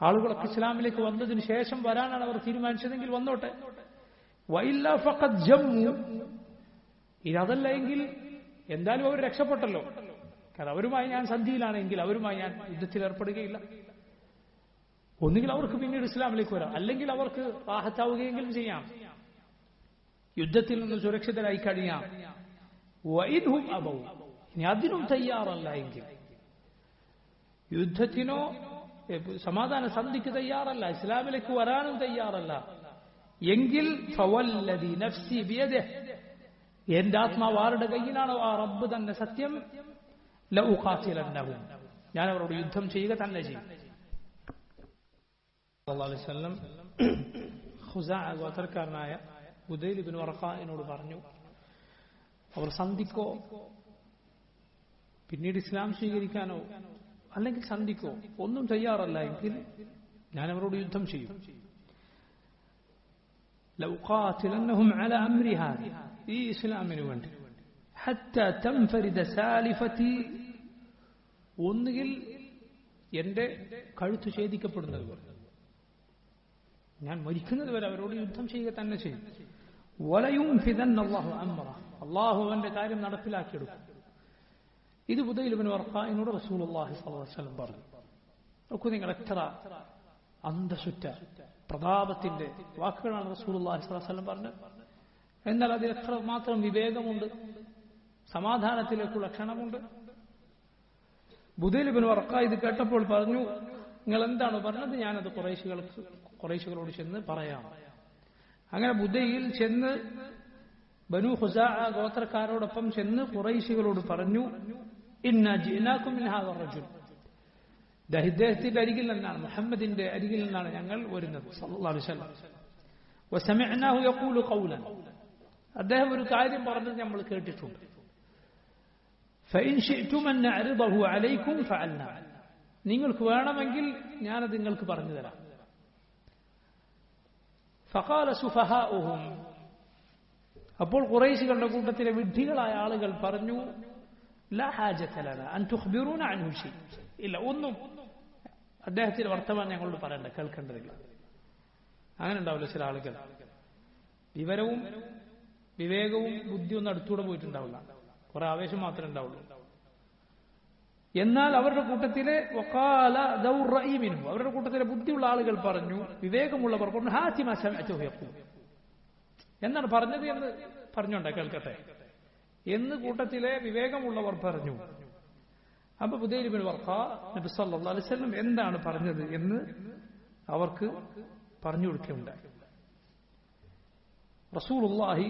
ആളുകളൊക്കെ ഇസ്ലാമിലേക്ക് വന്നതിന് ശേഷം വരാനാണ് അവർ തീരുമാനിച്ചതെങ്കിൽ വന്നോട്ടെ. വഇല്ല ഫഖദ് ജമ്മു, ഇനി അതല്ല എങ്കിൽ എന്തായാലും അവർ രക്ഷപ്പെട്ടല്ലോ, കാരണം അവരുമായി ഞാൻ സന്ധിയിലാണെങ്കിൽ അവരുമായി ഞാൻ യുദ്ധത്തിൽ ഏർപ്പെടുകയില്ല. ഒന്നുകിൽ അവർക്ക് പിന്നീട് ഇസ്ലാമിലേക്ക് വരാം, അല്ലെങ്കിൽ അവർക്ക് റാഹത്താവുകയെങ്കിലും ചെയ്യാം, യുദ്ധത്തിൽ നിന്ന് സുരക്ഷിതരായി കഴിയാം. വഇൻഹും അബൗ, ഇനി അതിനും തയ്യാറല്ല എങ്കിൽ, യുദ്ധത്തിനോ സമാധാന സന്ധിക്ക് തയ്യാറല്ല, ഇസ്ലാമിലേക്ക് വരാനും തയ്യാറല്ല എങ്കിൽ ഫവല്ലദി നഫ്സി ബിയദിഹി, എന്റെ ആത്മാവ് ആരുടെ കയ്യിലാണോ ആ റബ്ബ് തന്നെ സത്യം, ലഉഖാതിലന്നഹും, ഞാൻ അവരോട് യുദ്ധം ചെയ്യുക തന്നെ ചെയ്യും. സല്ലല്ലാഹു അലൈഹി വസല്ലം ഖുസാഅ ഗോത്രക്കാരനായ ബുദൈൽ ഇബ്നു വറഖാനോട് പറഞ്ഞു, അവർ സന്ധിക്കോ പിന്നീട് ഇസ്ലാം സ്വീകരിക്കാനോ അല്ലെങ്കിൽ സന്ധിക്കോ ഒന്നും തയ്യാറല്ല എങ്കിൽ ഞാൻ അവരോട് യുദ്ധം ചെയ്യും. ലഉഖാതിലന്നഹും അലാ അംരി ഹാദി, ഈ ഇസ്ലാമിനു വേണ്ടി, ഹത്താ തൻഫരിദ സാലിഫതി, ഒന്നുകിൽ എന്റെ കഴുത്ത് ഛേദിക്കപ്പെടുന്നത് വരെ, ഞാൻ മരിക്കുന്നത് വരെ അവരോട് യുദ്ധം ചെയ്യുക തന്നെ ചെയ്യും. വലയുൻഫിദന്ന അല്ലാഹു അംറ, അല്ലാഹു അവന്റെ കാര്യം നടപ്പിലാക്കിയെടുക്കും. ഇത് ബുദൈൽ ഇബ്നു വറഖാനോട് റസൂലുള്ളാഹി സ്വല്ലല്ലാഹു അലൈഹി വസല്ലം പറഞ്ഞു. നോക്കൂ നിങ്ങൾ, എത്ര അന്തസുറ്റ പ്രതാപത്തിന്റെ വാക്കുകളാണ് റസൂലുള്ളാഹി സ്വല്ലല്ലാഹു അലൈഹി വസല്ലം പറഞ്ഞത്. എന്നാൽ അതിൽ എത്ര മാത്രം വിവേകമുണ്ട്, സമാധാനത്തിലേക്കുള്ള ക്ഷണമുണ്ട്. ബുദൈൽ ഇബ്നു വറഖ ഇത് കേട്ടപ്പോൾ പറഞ്ഞു, നിങ്ങൾ എന്താണ് പറഞ്ഞത്, ഞാനത് ഖുറൈശികളോട് ചെന്ന് പറയാം. അങ്ങനെ ബുദൈൽ ചെന്ന് ബനു ഖുസാഅ ഗോത്രക്കാരോടൊപ്പം ചെന്ന് ഖുറൈശികളോട് പറഞ്ഞു, ഇന്ന ജിനാകും മിൻ ഹാദ റജുൽ, ഇദ്ദേഹത്തിന്റെ അരികിൽ നിന്നാണ്, മുഹമ്മദിന്റെ അരികിൽ നിന്നാണ് ഞങ്ങൾ വരുന്നത് സല്ലല്ലാഹു അലൈഹി വസല്ലം. വസമിഅനാഹു യഖൂലു ഖൗലൻ, അദ്ദേഹം ഒരു കാര്യം പറഞ്ഞത് നമ്മൾ കേട്ടിട്ടുണ്ട്. ഫഇൻ ശിഅ്തും അൻ നഅരിദഹു അലൈക്കും ഫഅൽനാ, നിങ്ങൾക്ക് വേണമെങ്കിൽ ഞാനത് നിങ്ങൾക്ക് പറഞ്ഞു തരാം. ഫഖാല സുഫഹാഉഹും, അപ്പോൾ ഖുറൈശികളുടെ കൂട്ടത്തിലെ വിഡ്ഢികളായ ആളുകൾ പറഞ്ഞു, ലാ ഹാജത ലനാ അൻ തുഖ്ബിറൂന അൻഹു ശൈ, ഇല്ല, ഒന്നും അദ്ദേഹത്തിന്റെ വർത്തമാനം ഞങ്ങളോട് പറയണ്ട, കേൾക്കേണ്ടതില്ല. അങ്ങനെ ഉണ്ടാവില്ല ചില ആളുകൾ, വിവരവും വിവേകവും ബുദ്ധിയൊന്നും അടുത്തൂടെ പോയിട്ടുണ്ടാവില്ല, കുറെ ആവേശം മാത്രമേ ഉണ്ടാവുള്ളൂ. എന്നാൽ അവരുടെ കൂട്ടത്തിലെ വഖാല ദൗ റഈ മിൻഹു, അവരുടെ കൂട്ടത്തിലെ ബുദ്ധിയുള്ള ആളുകൾ പറഞ്ഞു, വിവേകമുള്ളവർ പറഞ്ഞു, ഹാതി മാ സമിഅതു യഖൂൽ, എന്നാണ് പറഞ്ഞത് എന്ന് പറഞ്ഞോണ്ട കേൾക്കട്ടെ എന്ന് കൂട്ടത്തിലെ വിവേകമുള്ളവർ പറഞ്ഞു. അപ്പൊ ബുദൈൽ ഇബ്നു വറഖ നബി സല്ലല്ലാഹു അലൈഹി വസല്ലം എന്താണ് പറഞ്ഞത് എന്ന് അവർക്ക് പറഞ്ഞു കൊടുക്കുകയുണ്ടായി. റസൂലുള്ളാഹി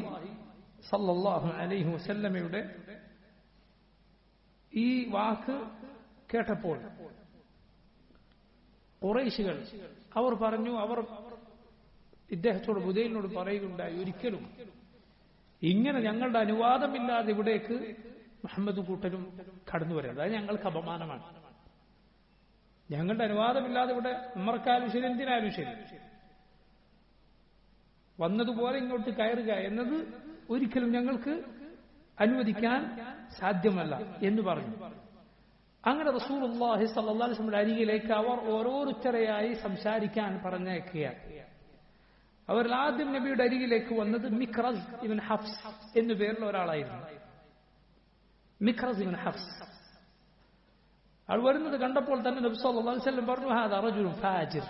സല്ലല്ലാഹു അലൈഹി വസല്ലമയുടെ ഈ വാക്ക് കേട്ടപ്പോൾ ഖുറൈശികൾ അവർ പറഞ്ഞു, അവർ ഇദ്ദേഹത്തോട് ബുദൈലിനോട് പറയുകയുണ്ടായി, ഒരിക്കലും ഇങ്ങനെ ഞങ്ങളുടെ അനുവാദമില്ലാതെ ഇവിടേക്ക് മുഹമ്മദും കൂട്ടരും കടന്നു വരാം, അതായത് ഞങ്ങൾക്ക് അപമാനമാണ്. ഞങ്ങളുടെ അനുവാദമില്ലാതെ ഇവിടെ ഉമ്മർക്കായാലും ശരി, എന്തിനായാലും ശരി, വന്നതുപോലെ ഇങ്ങോട്ട് കയറുക എന്നത് ഒരിക്കലും ഞങ്ങൾക്ക് അനുവദിക്കാൻ സാധ്യമല്ല എന്ന് പറഞ്ഞു. അങ്ങനെ റസൂലുള്ളാഹി സ്വല്ലല്ലാഹു അലൈഹി വസല്ലം അരികിലേക്ക് അവർ ഓരോരുത്തരെയായി സംസാരിക്കാൻ പറഞ്ഞയക്കുകയാണ്. അവർ ആദ്യം നബിയുടെ അരികിലേക്ക് വന്നത് മിഖ്റസ് ഇബ്നു ഹഫ്സ് എന്നു പേരുള്ള ഒരാളായിരുന്നു. മിഖ്റസ് ഇബ്നു ഹഫ്സ് അയാൾ വരുന്നത് കണ്ടപ്പോൾ തന്നെ നബി സല്ലല്ലാഹു അലൈഹി വസല്ലം പറഞ്ഞു, ഹാദാ റജുലുൻ ഫാജിർ,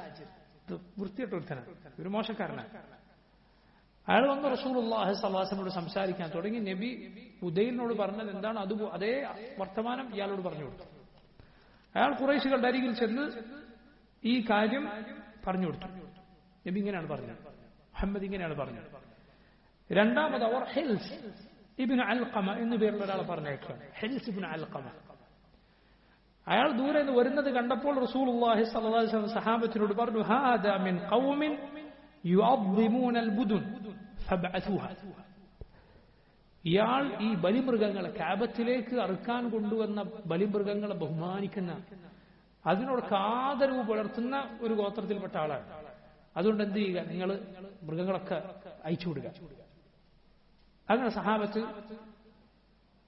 വൃത്തികെട്ട ഒരുത്തനാണ്, ഒരു മോശക്കാരനാണ്. അയാൾ വന്ന് റസൂലുള്ളാഹി സ്വല്ലല്ലാഹു അലൈഹി വസല്ലമയോട് സംസാരിക്കാൻ തുടങ്ങി. നബി ഉദൈലിനോട് പറഞ്ഞത് എന്താണ് അതേ വർത്തമാനം ഇയാളോട് പറഞ്ഞു കൊടുത്തു. അയാൾ ഖുറൈശികളുടെ അരികിൽ ചെന്ന് ഈ കാര്യം പറഞ്ഞു കൊടുത്തു. നബി ഇങ്ങനെയാണ് പറഞ്ഞത്, മുഹമ്മദ് ഇങ്ങനെയാണ് പറഞ്ഞത്. രണ്ടാമത് അവർ ഹിൽസ് ഇബ്നു അൽഖമ എന്നു പേരുള്ള ഒരാളെ പറഞ്ഞേക്കാണ്. ഹിൽസ് ഇബ്നു അൽഖമ. അയാൾ ദൂരെ നിന്ന് വരുന്നത് കണ്ടപ്പോൾ റസൂലുള്ളാഹി സ്വല്ലല്ലാഹു അലൈഹി വസല്ലം സഹാബത്തിനോട് പറഞ്ഞു, ഹാദാ മിൻ ഖൗമിൻ യുഅദ്ദിമൂന അൽബുദുൻ ഫബ്അഥൂഹാ. ഇയാൾ ഈ ബലിമൃഗങ്ങളെ കഅബത്തിലേക്ക് അറുക്കാൻ കൊണ്ടുവന്ന ബലിമൃഗങ്ങളെ ബഹുമാനിക്കുന്ന, അതിനോടൊക്കെ ആദരവ് പുലർത്തുന്ന ഒരു ഗോത്രത്തിൽപ്പെട്ട ആളാണ്. അതുകൊണ്ട് എന്ത് ചെയ്യുക, നിങ്ങൾ മൃഗങ്ങളൊക്കെ അയച്ചുവിടുക. അങ്ങനെ സഹാബത്ത്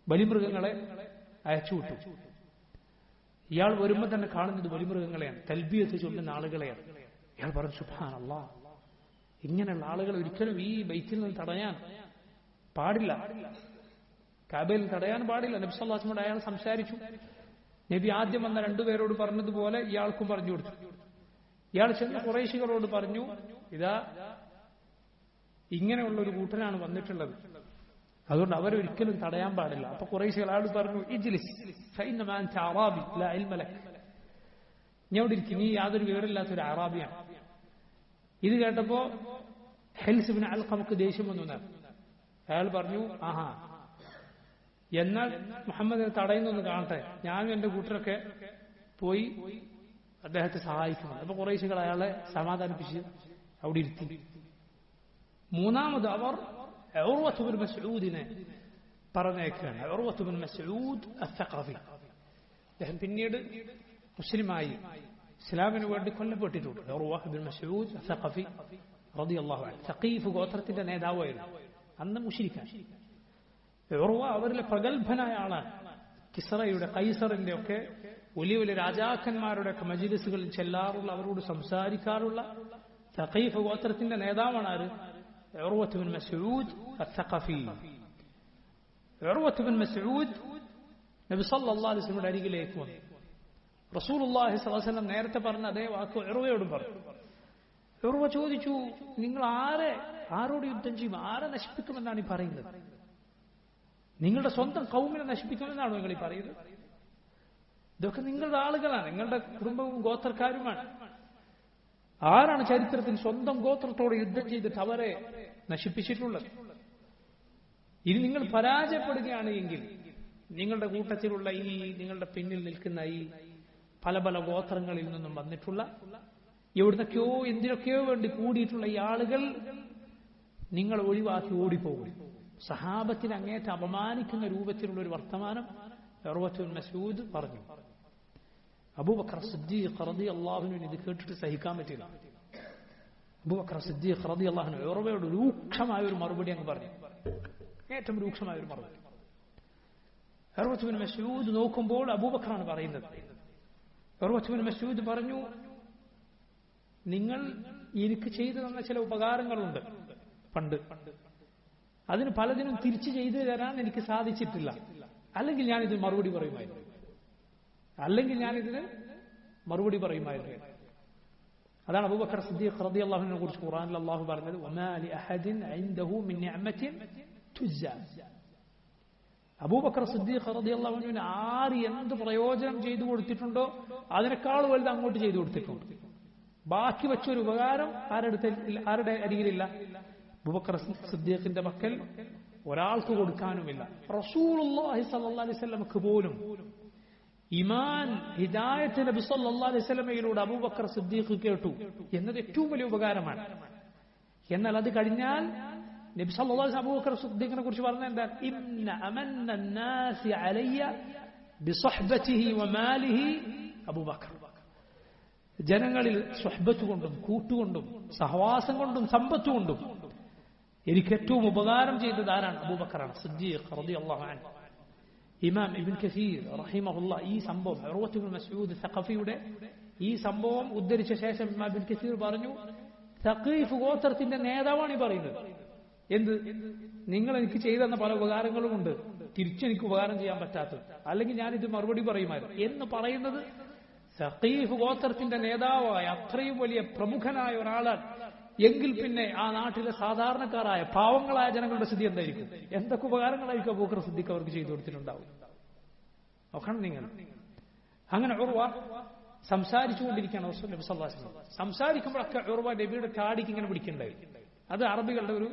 ബലിമൃഗങ്ങളെ അയച്ചുവിട്ടു. ഇയാൾ വരുമ്പോൾ തന്നെ കാണുന്നത് ബലിമൃഗങ്ങളെയാണ്, തൽബിയത്ത് ചൊല്ലുന്ന ആളുകളെയാണ്. ഇയാൾ പറഞ്ഞു, സുബ്ഹാനല്ലാഹ്, ഇങ്ങനെയുള്ള ആളുകൾ ഒരിക്കലും ഈ ബൈത്തിൽ നിന്ന് തടയാൻ പാടില്ല, കഅബയിൽ തടയാൻ പാടില്ല. നബി സല്ലല്ലാഹു അലൈഹി വസല്ലം അയാൾ സംസാരിച്ചു. നബി ആദ്യം വന്ന രണ്ടുപേരോട് പറഞ്ഞതുപോലെ ഇയാൾക്കും പറഞ്ഞു കൊടുത്തു. ഇയാൾ ചെന്ന് ഖുറൈശികളോട് പറഞ്ഞു, ഇതാ ഇങ്ങനെയുള്ള ഒരു കൂട്ടനാണ് വന്നിട്ടുള്ളത്, അതുകൊണ്ട് അവരൊരിക്കലും തടയാൻ പാടില്ല. അപ്പൊ ഖുറൈശികൾ അയാൾ പറഞ്ഞു, ഇജ്ലിസ് ഫഇന്നമാ അൻത അറാബി ലാ ഇൽമ ലക, നീ അവിടെ ഇരിക്കും, നീ യാതൊരു വിവരമില്ലാത്ത ഒരു അറാബിയാണ്. ഇത് കേട്ടപ്പോ ഹിൽസ് ഇബ്നു അൽഖമക്ക് ദേഷ്യം വന്നു. അയാൾ പറഞ്ഞു, ആഹാ, എന്നാൽ മുഹമ്മദിനെ തടയുന്നൊന്ന് കാണട്ടെ, ഞാനും എന്റെ കൂട്ടരൊക്കെ പോയി അദ്ദേഹത്തെ സഹായിക്കുന്നു. അപ്പൊ ഖുറൈശികൾ അയാളെ സമാധാനിപ്പിച്ച് അവിടെ ഇരുത്തി. മൂന്നാമത് അവർ ഉർവത്ത് ഇബ്നു മസ്ഊദിനെ പറഞ്ഞേക്കാണ്. ഉർവത്ത് ഇബ്നു മസ്ഊദ് അസ്സഖഫി, അദ്ദേഹം പിന്നീട് മുസ്ലിമായി ഇസ്ലാമിന് വേണ്ടി കൊല്ലപ്പെട്ടിട്ടുണ്ട്. ഉർവത്ത് ഇബ്നു മസ്ഊദ് അസ്സഖഫി റളിയല്ലാഹു അൻഹു സഖീഫ് ഗോത്രത്തിന്റെ നേതാവായിരുന്നു. അന്ന് മുശ്രിക്കാണ്. ഉർവ അവരിലെ പ്രഗത്ഭനായ ആളാണ്. കിസ്റയുടെ കൈസറിന്റെ ഒക്കെ വലിയ വലിയ രാജാക്കന്മാരുടെ ഒക്കെ മജ്ലിസുകളിൽ ചെല്ലാറുള്ള, അവരോട് സംസാരിക്കാറുള്ള സഖീഫ് ഗോത്രത്തിന്റെ നേതാവാണ് ആര്? ഉർവത്ത് ഇബ്നു മസ്ഊദ് അസ്സഖഫി. ഉർവത്ത് ഇബ്നു മസ്ഊദ് നബി സല്ലല്ലാഹു അലൈഹി വസല്ലം അരികിലേക്ക് വന്നു. റസൂലുള്ളാഹി സ്വല്ലല്ലാഹു അലൈഹി വസല്ലം നേരത്തെ പറഞ്ഞ അതേ വാക്ക് ഉർവയോടും പറഞ്ഞു. ഉർവ ചോദിച്ചു, നിങ്ങൾ ആരോട് യുദ്ധം ചെയ്യും, ആരെ നശിപ്പിക്കുമെന്നാണ് ഈ പറയുന്നത്? നിങ്ങളുടെ സ്വന്തം കൗമിനെ നശിപ്പിക്കുമെന്നാണോ നിങ്ങൾ ഈ പറയുന്നത്? ഇതൊക്കെ നിങ്ങളുടെ ആളുകളാണ്, നിങ്ങളുടെ കുടുംബവും ഗോത്രക്കാരുമാണ്. ആരാണ് ചരിത്രത്തിൽ സ്വന്തം ഗോത്രത്തോട് യുദ്ധം ചെയ്തിട്ട് അവരെ നശിപ്പിച്ചിട്ടുള്ളത്? ഇനി നിങ്ങൾ പരാജയപ്പെടുകയാണ് എങ്കിൽ നിങ്ങളുടെ കൂട്ടത്തിലുള്ള ഈ നിങ്ങളുടെ പിന്നിൽ നിൽക്കുന്ന ഈ പല പല ഗോത്രങ്ങളിൽ നിന്നും വന്നിട്ടുള്ള എവിടുന്നൊക്കെയോ എന്തിനൊക്കെയോ വേണ്ടി കൂടിയിട്ടുള്ള ഈ ആളുകൾ നിങ്ങൾ ഒഴിവാക്കി ഓടിപ്പോകും. സഹാബത്തിന് അങ്ങേറ്റ അപമാനിക്കുന്ന രൂപത്തിലുള്ള ഒരു വർത്തമാനം ഉർവത്ത് ഇബ്നു മസ്ഊദ് പറഞ്ഞു. അബൂബക്കർ സിദ്ദീഖ് റളിയല്ലാഹു അൻഹു ഇത് കേട്ടിട്ട് സഹിക്കാൻ പറ്റില്ല. അബൂബക്കർ സിദ്ദീഖ് റളിയല്ലാഹു അൻഹു ഉർവയോട് രൂക്ഷമായ ഒരു മറുപടി അങ്ങ് പറഞ്ഞു, ഏറ്റവും രൂക്ഷമായ ഒരു മറുപടി. ഉർവത്ത് ഇബ്നു മസ്ഊദ് നോക്കുമ്പോൾ അബൂബക്കറാണ് പറയുന്നത്. ഉർവത്ത് ഇബ്നു മസ്ഊദ് പറഞ്ഞു, നിങ്ങൾ എനിക്ക് ചെയ്തു തന്ന ചില ഉപകാരങ്ങളുണ്ട് പണ്ട്, അതിന് പലതിനും തിരിച്ചു ചെയ്തു തരാൻ എനിക്ക് സാധിച്ചിട്ടില്ല. അല്ലെങ്കിൽ ഞാനിത് മറുപടി പറയുമായിരുന്നു. അതാണ് അബൂബക്കർ സിദ്ദീഖ് റളിയല്ലാഹു അൻഹുവിനെ കുറിച്ച് ഖുർആനിൽ അല്ലാഹു പറഞ്ഞത്, വമാ ലി അഹദിൻ ഇൻദഹു മിൻ നിഅമത്തിൻ തുജ്സാ. അബൂബക്കർ സിദ്ദീഖ് റളിയല്ലാഹു അൻഹുവിന് ആര് എന്ത് പ്രയോജനം ചെയ്തു കൊടുത്തിട്ടുണ്ടോ അതിനേക്കാൾ വലുത് അങ്ങോട്ട് ചെയ്തു കൊടുത്തിട്ടുണ്ട്. ബാക്കി വെച്ചൊരു ഉപകാരം ആരുടെ അരികിലില്ല? അബൂബക്കർ സിദ്ദീഖിന്റെ മക്കൾ ഒരാൾക്ക് കൊടുക്കാനുമില്ല. റസൂലുള്ളാഹി സ്വല്ലല്ലാഹു അലൈഹി വസല്ലമക്ക് പോലും ഈമാൻ ഹിദായത്ത് നബി സല്ലല്ലാഹു അലൈഹി വസല്ലമയിലൂടെ അബൂബക്കർ സിദ്ദീഖ് കേട്ടു എന്നത് ഏറ്റവും വലിയ ഉപകാരമാണ്. എന്നാൽ അത് കഴിഞ്ഞാൽ നബി സല്ലല്ലാഹു അലൈഹി വസല്ലം അബൂബക്കർ സിദ്ദീഖിനെ കുറിച്ച് പറഞ്ഞത് എന്താ? ഇന്ന അമന്ന അന്നാസി അലയ്യ ബിസ്വഹ്ബതിഹി വമാലിഹി അബൂബക്കർ. ജനങ്ങളിൽ സ്വഹ്ബത്ത് കൊണ്ടും കൂട്ടുകൊണ്ടും സഹവാസം കൊണ്ടും സമ്പത്ത് കൊണ്ടും എനിക്ക് ഏറ്റവും ഉപകാരം ചെയ്തത് ആരാണ്? അബൂബക്കറാണ് സിദ്ദീഖ് റളിയല്ലാഹു അൻഹു. ഇമാം ഇബ്ൻ കസീർ റഹിമഹുല്ലാഹ് ഈ സംഭവം ഉർവത്ത് ഇബ്നു മസ്ഊദ് സഖഫിയുടെ ഈ സംഭവം ഉദ്ധരിച്ച ശേഷം ഇമാം ഇബ്ൻ കസീർ പറഞ്ഞു, സഖീഫ് ഗോത്രത്തിന്റെ നേതാവാണ് ഈ പറയുന്നത്. എന്ത്? നിങ്ങൾ എനിക്ക് ചെയ്തെന്ന പല ഉപകാരങ്ങളുമുണ്ട്, തിരിച്ചെനിക്ക് ഉപകാരം ചെയ്യാൻ പറ്റാത്തത്, അല്ലെങ്കിൽ ഞാനിത് മറുപടി പറയുമായിരുന്നു എന്ന് പറയുന്നത് സഖീഫ് ഗോത്രത്തിന്റെ നേതാവായ അത്രയും വലിയ പ്രമുഖനായ ഒരാളാണ്. എങ്കിൽ പിന്നെ ആ നാട്ടിലെ സാധാരണക്കാരായ പാവങ്ങളായ ജനങ്ങളുടെ സ്ഥിതി എന്തായിരിക്കും? എന്തൊക്കെ ഉപകാരങ്ങളായിരിക്കും അബൂബക്കർ സിദ്ദീഖ് അവർക്ക് ചെയ്തു കൊടുത്തിട്ടുണ്ടാവും? നോക്കണം നിങ്ങൾ. അങ്ങനെ ഉർവ സംസാരിച്ചുകൊണ്ടിരിക്കുകയാണ് റസൂൽ നബി സല്ലല്ലാഹു അലൈഹി വസല്ലം. സംസാരിക്കുമ്പോഴൊക്കെ ഉർവ നബിയുടെ താടിക്ക് ഇങ്ങനെ പിടിക്കണ്ടായി. അത് അറബികളുടെ ഒരു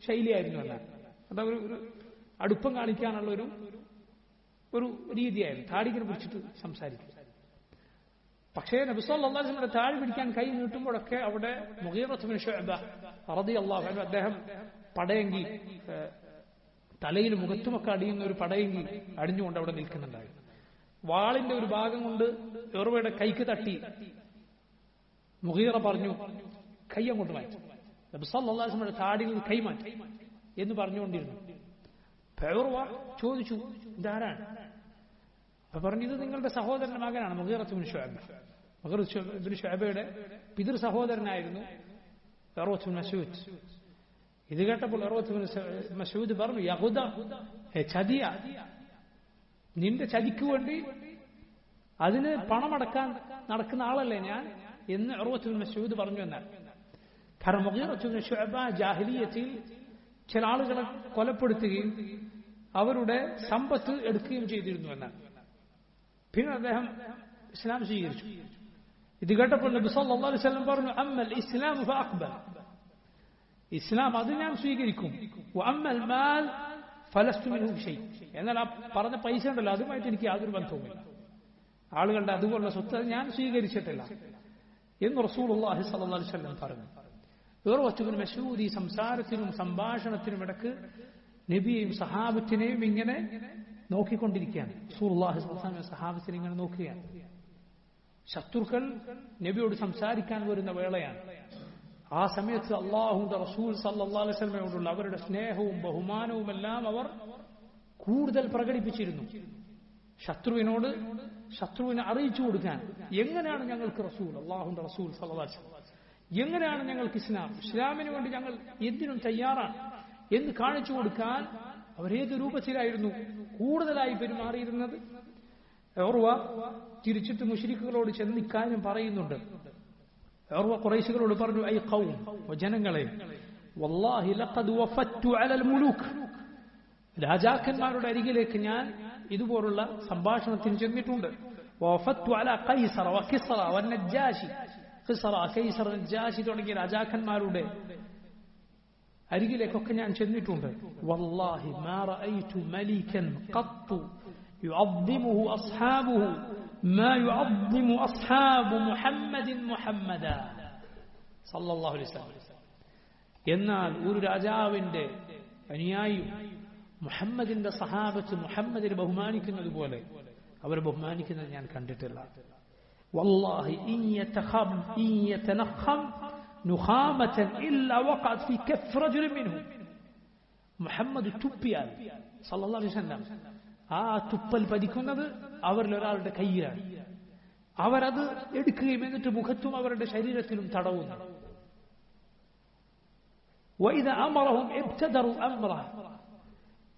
ശൈലിയായിരുന്നു. എന്നാൽ അത് ഒരു അടുപ്പം കാണിക്കാനുള്ള ഒരു രീതിയായിരുന്നു. താടിക്കിനെ പിടിച്ചിട്ട് സംസാരിക്കും. പക്ഷേ നബി സല്ലല്ലാഹു അലൈഹി വസല്ലം താടി പിടിക്കാൻ കൈ നീട്ടുമ്പോഴൊക്കെ അവിടെ മുഗീറത്ത് ഇബ്നു ശുഅബ റളിയല്ലാഹു അൻഹു അദ്ദേഹം പടയെങ്കി തലയിൽ മുഖത്തുമൊക്കെ അടിയുന്ന ഒരു പടയെങ്കി അടിഞ്ഞുകൊണ്ട് അവിടെ നിൽക്കുന്നുണ്ടായിരുന്നു. വാളിന്റെ ഒരു ഭാഗം കൊണ്ട് ഉർവയുടെ കൈക്ക് തട്ടി മുഗീറ പറഞ്ഞു, കൈ അങ്ങോട്ട് മാറ്റി. നബി സല്ലല്ലാഹു അലൈഹി വസല്ലം താടിയിൽ നിന്ന് കൈ മാറ്റി എന്ന് പറഞ്ഞുകൊണ്ടിരുന്നു. ഉർവ ചോദിച്ചു, ഇതാരാണ്? അപ്പൊ പറഞ്ഞു, ഇത് നിങ്ങളുടെ സഹോദരന്റെ മകനാണ് മുഗീറത്ത് ഇബ്നു ശുഅബ. മുഗീറത്ത് ഇബ്നു ശുഅബയുടെ പിതൃ സഹോദരനായിരുന്നു ഉർവത്ത് ഇബ്നു മസ്ഊദ്. ഇത് കേട്ടപ്പോൾ ഉർവത്ത് ഇബ്നു മസ്ഊദ് പറഞ്ഞു, യഹൂദ, ചതിയ, നിന്റെ ചതിക്ക് വേണ്ടി അതിന് പണമടക്കാൻ നടക്കുന്ന ആളല്ലേ ഞാൻ എന്ന് ഉർവത്ത് ഇബ്നു മസ്ഊദ് പറഞ്ഞു. എന്നാൽ കാരണം മുഗീറത്ത് ഇബ്നു ശുഅബ ജാഹിലിയ്യത്തിൽ ചില ആളുകളെ കൊലപ്പെടുത്തുകയും അവരുടെ സമ്പത്ത് എടുക്കുകയും ചെയ്തിരുന്നു എന്നാണ്. പിന്നെ അദ്ദേഹം ഇസ്ലാം സ്വീകരിച്ചു. ഇത് കേട്ടപ്പോൾ നബി സല്ലല്ലാഹു അലൈഹി വസല്ലം പറഞ്ഞു, അമ്മൽ ഇസ്ലാം ഫഅഖ്ബൽ, ഇസ്ലാം അത് ഞാൻ സ്വീകരിക്കും. വഅമ്മൽ മാൽ ഫലസ്തു മിൻഹു ഷൈ, എന്നാൽ ആ പറഞ്ഞ പൈസ ഉണ്ടല്ലോ അതുമായിട്ട് എനിക്ക് യാതൊരു ബന്ധവുമില്ല. ആളുകളുടെ അതുപോലുള്ള സ്വത്ത് ഞാൻ സ്വീകരിച്ചിട്ടില്ല എന്ന് റസൂലുള്ളാഹി സ്വല്ലല്ലാഹു അലൈഹി വസല്ലം പറഞ്ഞു. ഉർവത്ത് ഇബ്നു മസ്ഊദ് ഈ സംസാരത്തിനും സംഭാഷണത്തിനും ഇടക്ക് നബിയെയും സഹാബത്തിനെയും ഇങ്ങനെ നോക്കിക്കൊണ്ടിരിക്കുകയാണ്. റസൂലുള്ളാഹി സ്വല്ലല്ലാഹു അലൈഹി വസല്ലം സഹാബത്തിനെ ഇങ്ങനെ നോക്കുകയാണ്. ശത്രുക്കൾ നബിയോട് സംസാരിക്കാൻ വരുന്ന വേളയാണ്. ആ സമയത്ത് അല്ലാഹുവിന്റെ റസൂൽ സല്ലല്ലാഹു അലൈഹി വസല്ലമയോടുള്ള അവരുടെ സ്നേഹവും ബഹുമാനവും എല്ലാം അവർ കൂടുതൽ പ്രകടിപ്പിച്ചിരുന്നു. ശത്രുവിനെ അറിയിച്ചു കൊടുക്കാൻ, എങ്ങനെയാണ് ഞങ്ങൾക്ക് റസൂൽ, അല്ലാഹുവിന്റെ റസൂൽ സല്ലല്ലാഹു അലൈഹി വസല്ലം, എങ്ങനെയാണ് ഞങ്ങൾക്ക് ഇസ്ലാമിന് വേണ്ടി ഞങ്ങൾ എന്തിനും തയ്യാറാണ് എന്ന് കാണിച്ചു കൊടുക്കാൻ അവരേത് രൂപത്തിലായിരുന്നു കൂടുതലായി പെരുമാറിയിരുന്നത്. ഉർവ തിരിച്ചിട്ട് മുശ്രിക്കുകളോട് ചെന്ന് ഇക്കാര്യം പറയുന്നുണ്ട്. ഉർവ ഖുറൈശികളോട് പറഞ്ഞു, ഐ ഖൗം, ജനങ്ങളെ, വല്ലാഹി ലഖദ് വഫത്തു അലൽ മുലൂക്, രാജാക്കന്മാരുടെ അരികിലേക്ക് ഞാൻ ഇതുപോലുള്ള സംഭാഷണത്തിന് ചെന്നിട്ടുണ്ട്. വഫത്തു അല ഖൈസറ വകിസ്റ വനജാശി, ഖിസ്റ, കൈസർ, നജാശി തുടങ്ങിയ രാജാക്കന്മാരുടെ അരികിലേക്കൊക്കെ ഞാൻ ചെന്നിട്ടുണ്ട്. വല്ലാഹി മാ റഅയ്തു മലികൻ ഖത്തു യുഅദ്ദിമുഹു അസ്ഹാബുഹു മാ യുഅദ്ദിമു അസ്ഹാബു മുഹമ്മദിൻ മുഹമ്മദ സല്ലല്ലാഹു അലൈഹി വസല്ലം. എന്നാൽ ഒരു രാജാവിന്റെ അനുയായി മുഹമ്മദിന്റെ സഹാബത്ത് മുഹമ്മദിനെ ബഹുമാനിക്കുന്നത് പോലെ അവരെ ബഹുമാനിക്കുന്നത് ഞാൻ കണ്ടിട്ടില്ല. വല്ലാഹി ഇൻ യതനഖം നുഖാമതൻ ഇല്ല വഖഅത് ഫീ കഫ് റജുലിൻ മിൻഹും, മുഹമ്മദ് തുപ്പിയാൽ സല്ലല്ലാഹു അലൈഹി വസല്ലം ആ തുപ്പൽ പതിക്കുന്നത് അവരിൽ ഒരാളുടെ കയ്യിലാണ്. അവരത് എടുക്കുകയും എന്നിട്ട് മുഖത്തും അവരുടെ ശരീരത്തിലും തടവുന്നു. വഇദാ അമറഹും ഇബ്തദറു അംറഹ,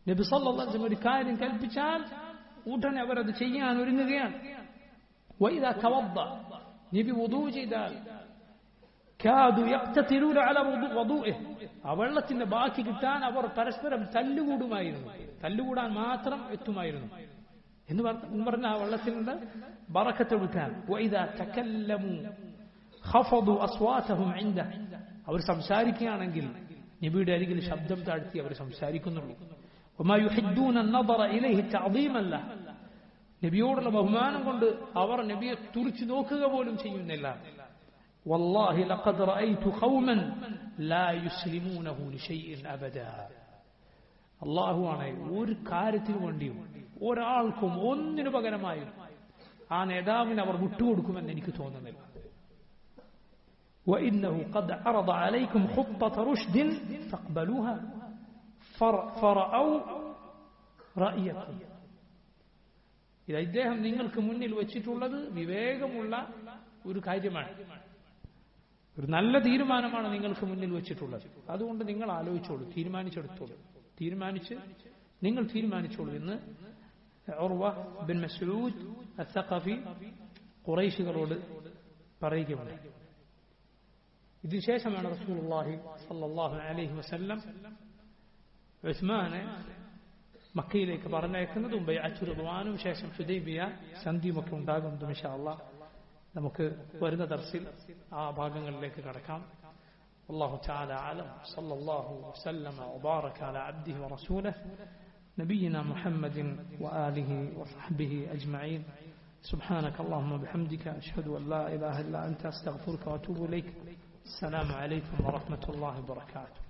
നബി സല്ലല്ലാഹു അലൈഹി വസല്ലം ഒരു കാര്യം കൽപ്പിച്ചാൽ ഉടനെ അവരത് ചെയ്യാൻ ഒരുങ്ങുകയാണ്. വഇദാ തവദ്ദ, നബി വുദൂ ചെയ്താൽ കാദു യഖ്തതിലൂന അലാ വുദൂഇഹി, ആ വെള്ളത്തിന്റെ ബാക്കി കിട്ടാൻ അവർ പരസ്പരം തല്ലുകൂടുമായിരുന്നു, തല്ലുകൂടാൻ മാത്രം എത്തുമായിരുന്നു എന്ന് പറഞ്ഞ ആ വെള്ളത്തിന്റെ ബറക്കത്ത് എടുക്കാൻ. വഇദാ തകല്ലമു ഖഫദു അസ്വാതഹും ഇൻദഹു, അവർ സംസാരിക്കുകയാണെങ്കിൽ നബിയുടെ അരികിൽ ശബ്ദം താഴ്ത്തി അവർ സംസാരിക്കുന്നുള്ളൂ. വമാ യുഹിദ്ദൂന അൻ-നദറ ഇലൈഹി തഅദീമൻ ലഹു, നബിയോടുള്ള ബഹുമാനം കൊണ്ട് അവർ നബിയെ തുറിച്ചു നോക്കുക പോലും ചെയ്യുന്നില്ല. വല്ലാഹി ലഖദ് റഅയ്തു ഖൗമൻ ലാ യുസ്ലിമൂനഹു ലിശൈഇൻ അബദാ, അല്ലാഹുവാണ് ഒരു കാര്യത്തിനു വേണ്ടിയും ഒരാൾക്കും ഒന്നിനു പകരമായും ആ നേതാവിനെ അവർ വിട്ടുകൊടുക്കുമെന്ന് എനിക്ക് തോന്നുന്നില്ല. وإنه قد عرض عليكم خطة رشد فاقبلوها فرأوا رأيكم. ഇദ്ദേഹം നിങ്ങൾക്ക് മുന്നിൽ വെച്ചിട്ടുള്ളത് വിവേകമുള്ള ഒരു കാര്യമാണ്, ഒരു നല്ല തീരുമാനമാണ് നിങ്ങൾക്ക് മുന്നിൽ വെച്ചിട്ടുള്ളത്. അതുകൊണ്ട് നിങ്ങൾ ആലോചിച്ചോളൂ, നിങ്ങൾ തീരുമാനിച്ചോളൂ എന്ന് ഉർവ ബിൻ മസ്ഊദ് അസ്സഖഫി ഖുറൈശികളോട് പറയുകയുണ്ട്. ഇതിനുശേഷമാണ് റസൂലുള്ളാഹി സ്വല്ലല്ലാഹു അലൈഹി വസല്ലം ഉസ്മാനെ മക്കയിലേക്ക് പറഞ്ഞയക്കുന്നതും ബൈഅത്തുർ റിദ്വാനും ശേഷം ഹുദൈബിയ സന്ധിയുമൊക്കെ ഉണ്ടാകുന്നതും ഇൻഷാ അല്ലാഹ് നമുക്ക് വരുന്ന ദർസിൽ ആ ഭാഗങ്ങളിലേക്ക് കടക്കാം. والله تعالى أعلم. صلى الله وسلم وبارك على عبده ورسوله نبينا محمد وآله وصحبه أجمعين. سبحانك اللهم وبحمدك أشهد أن لا إله إلا أنت أستغفرك وأتوب إليك. السلام عليكم ورحمة الله وبركاته.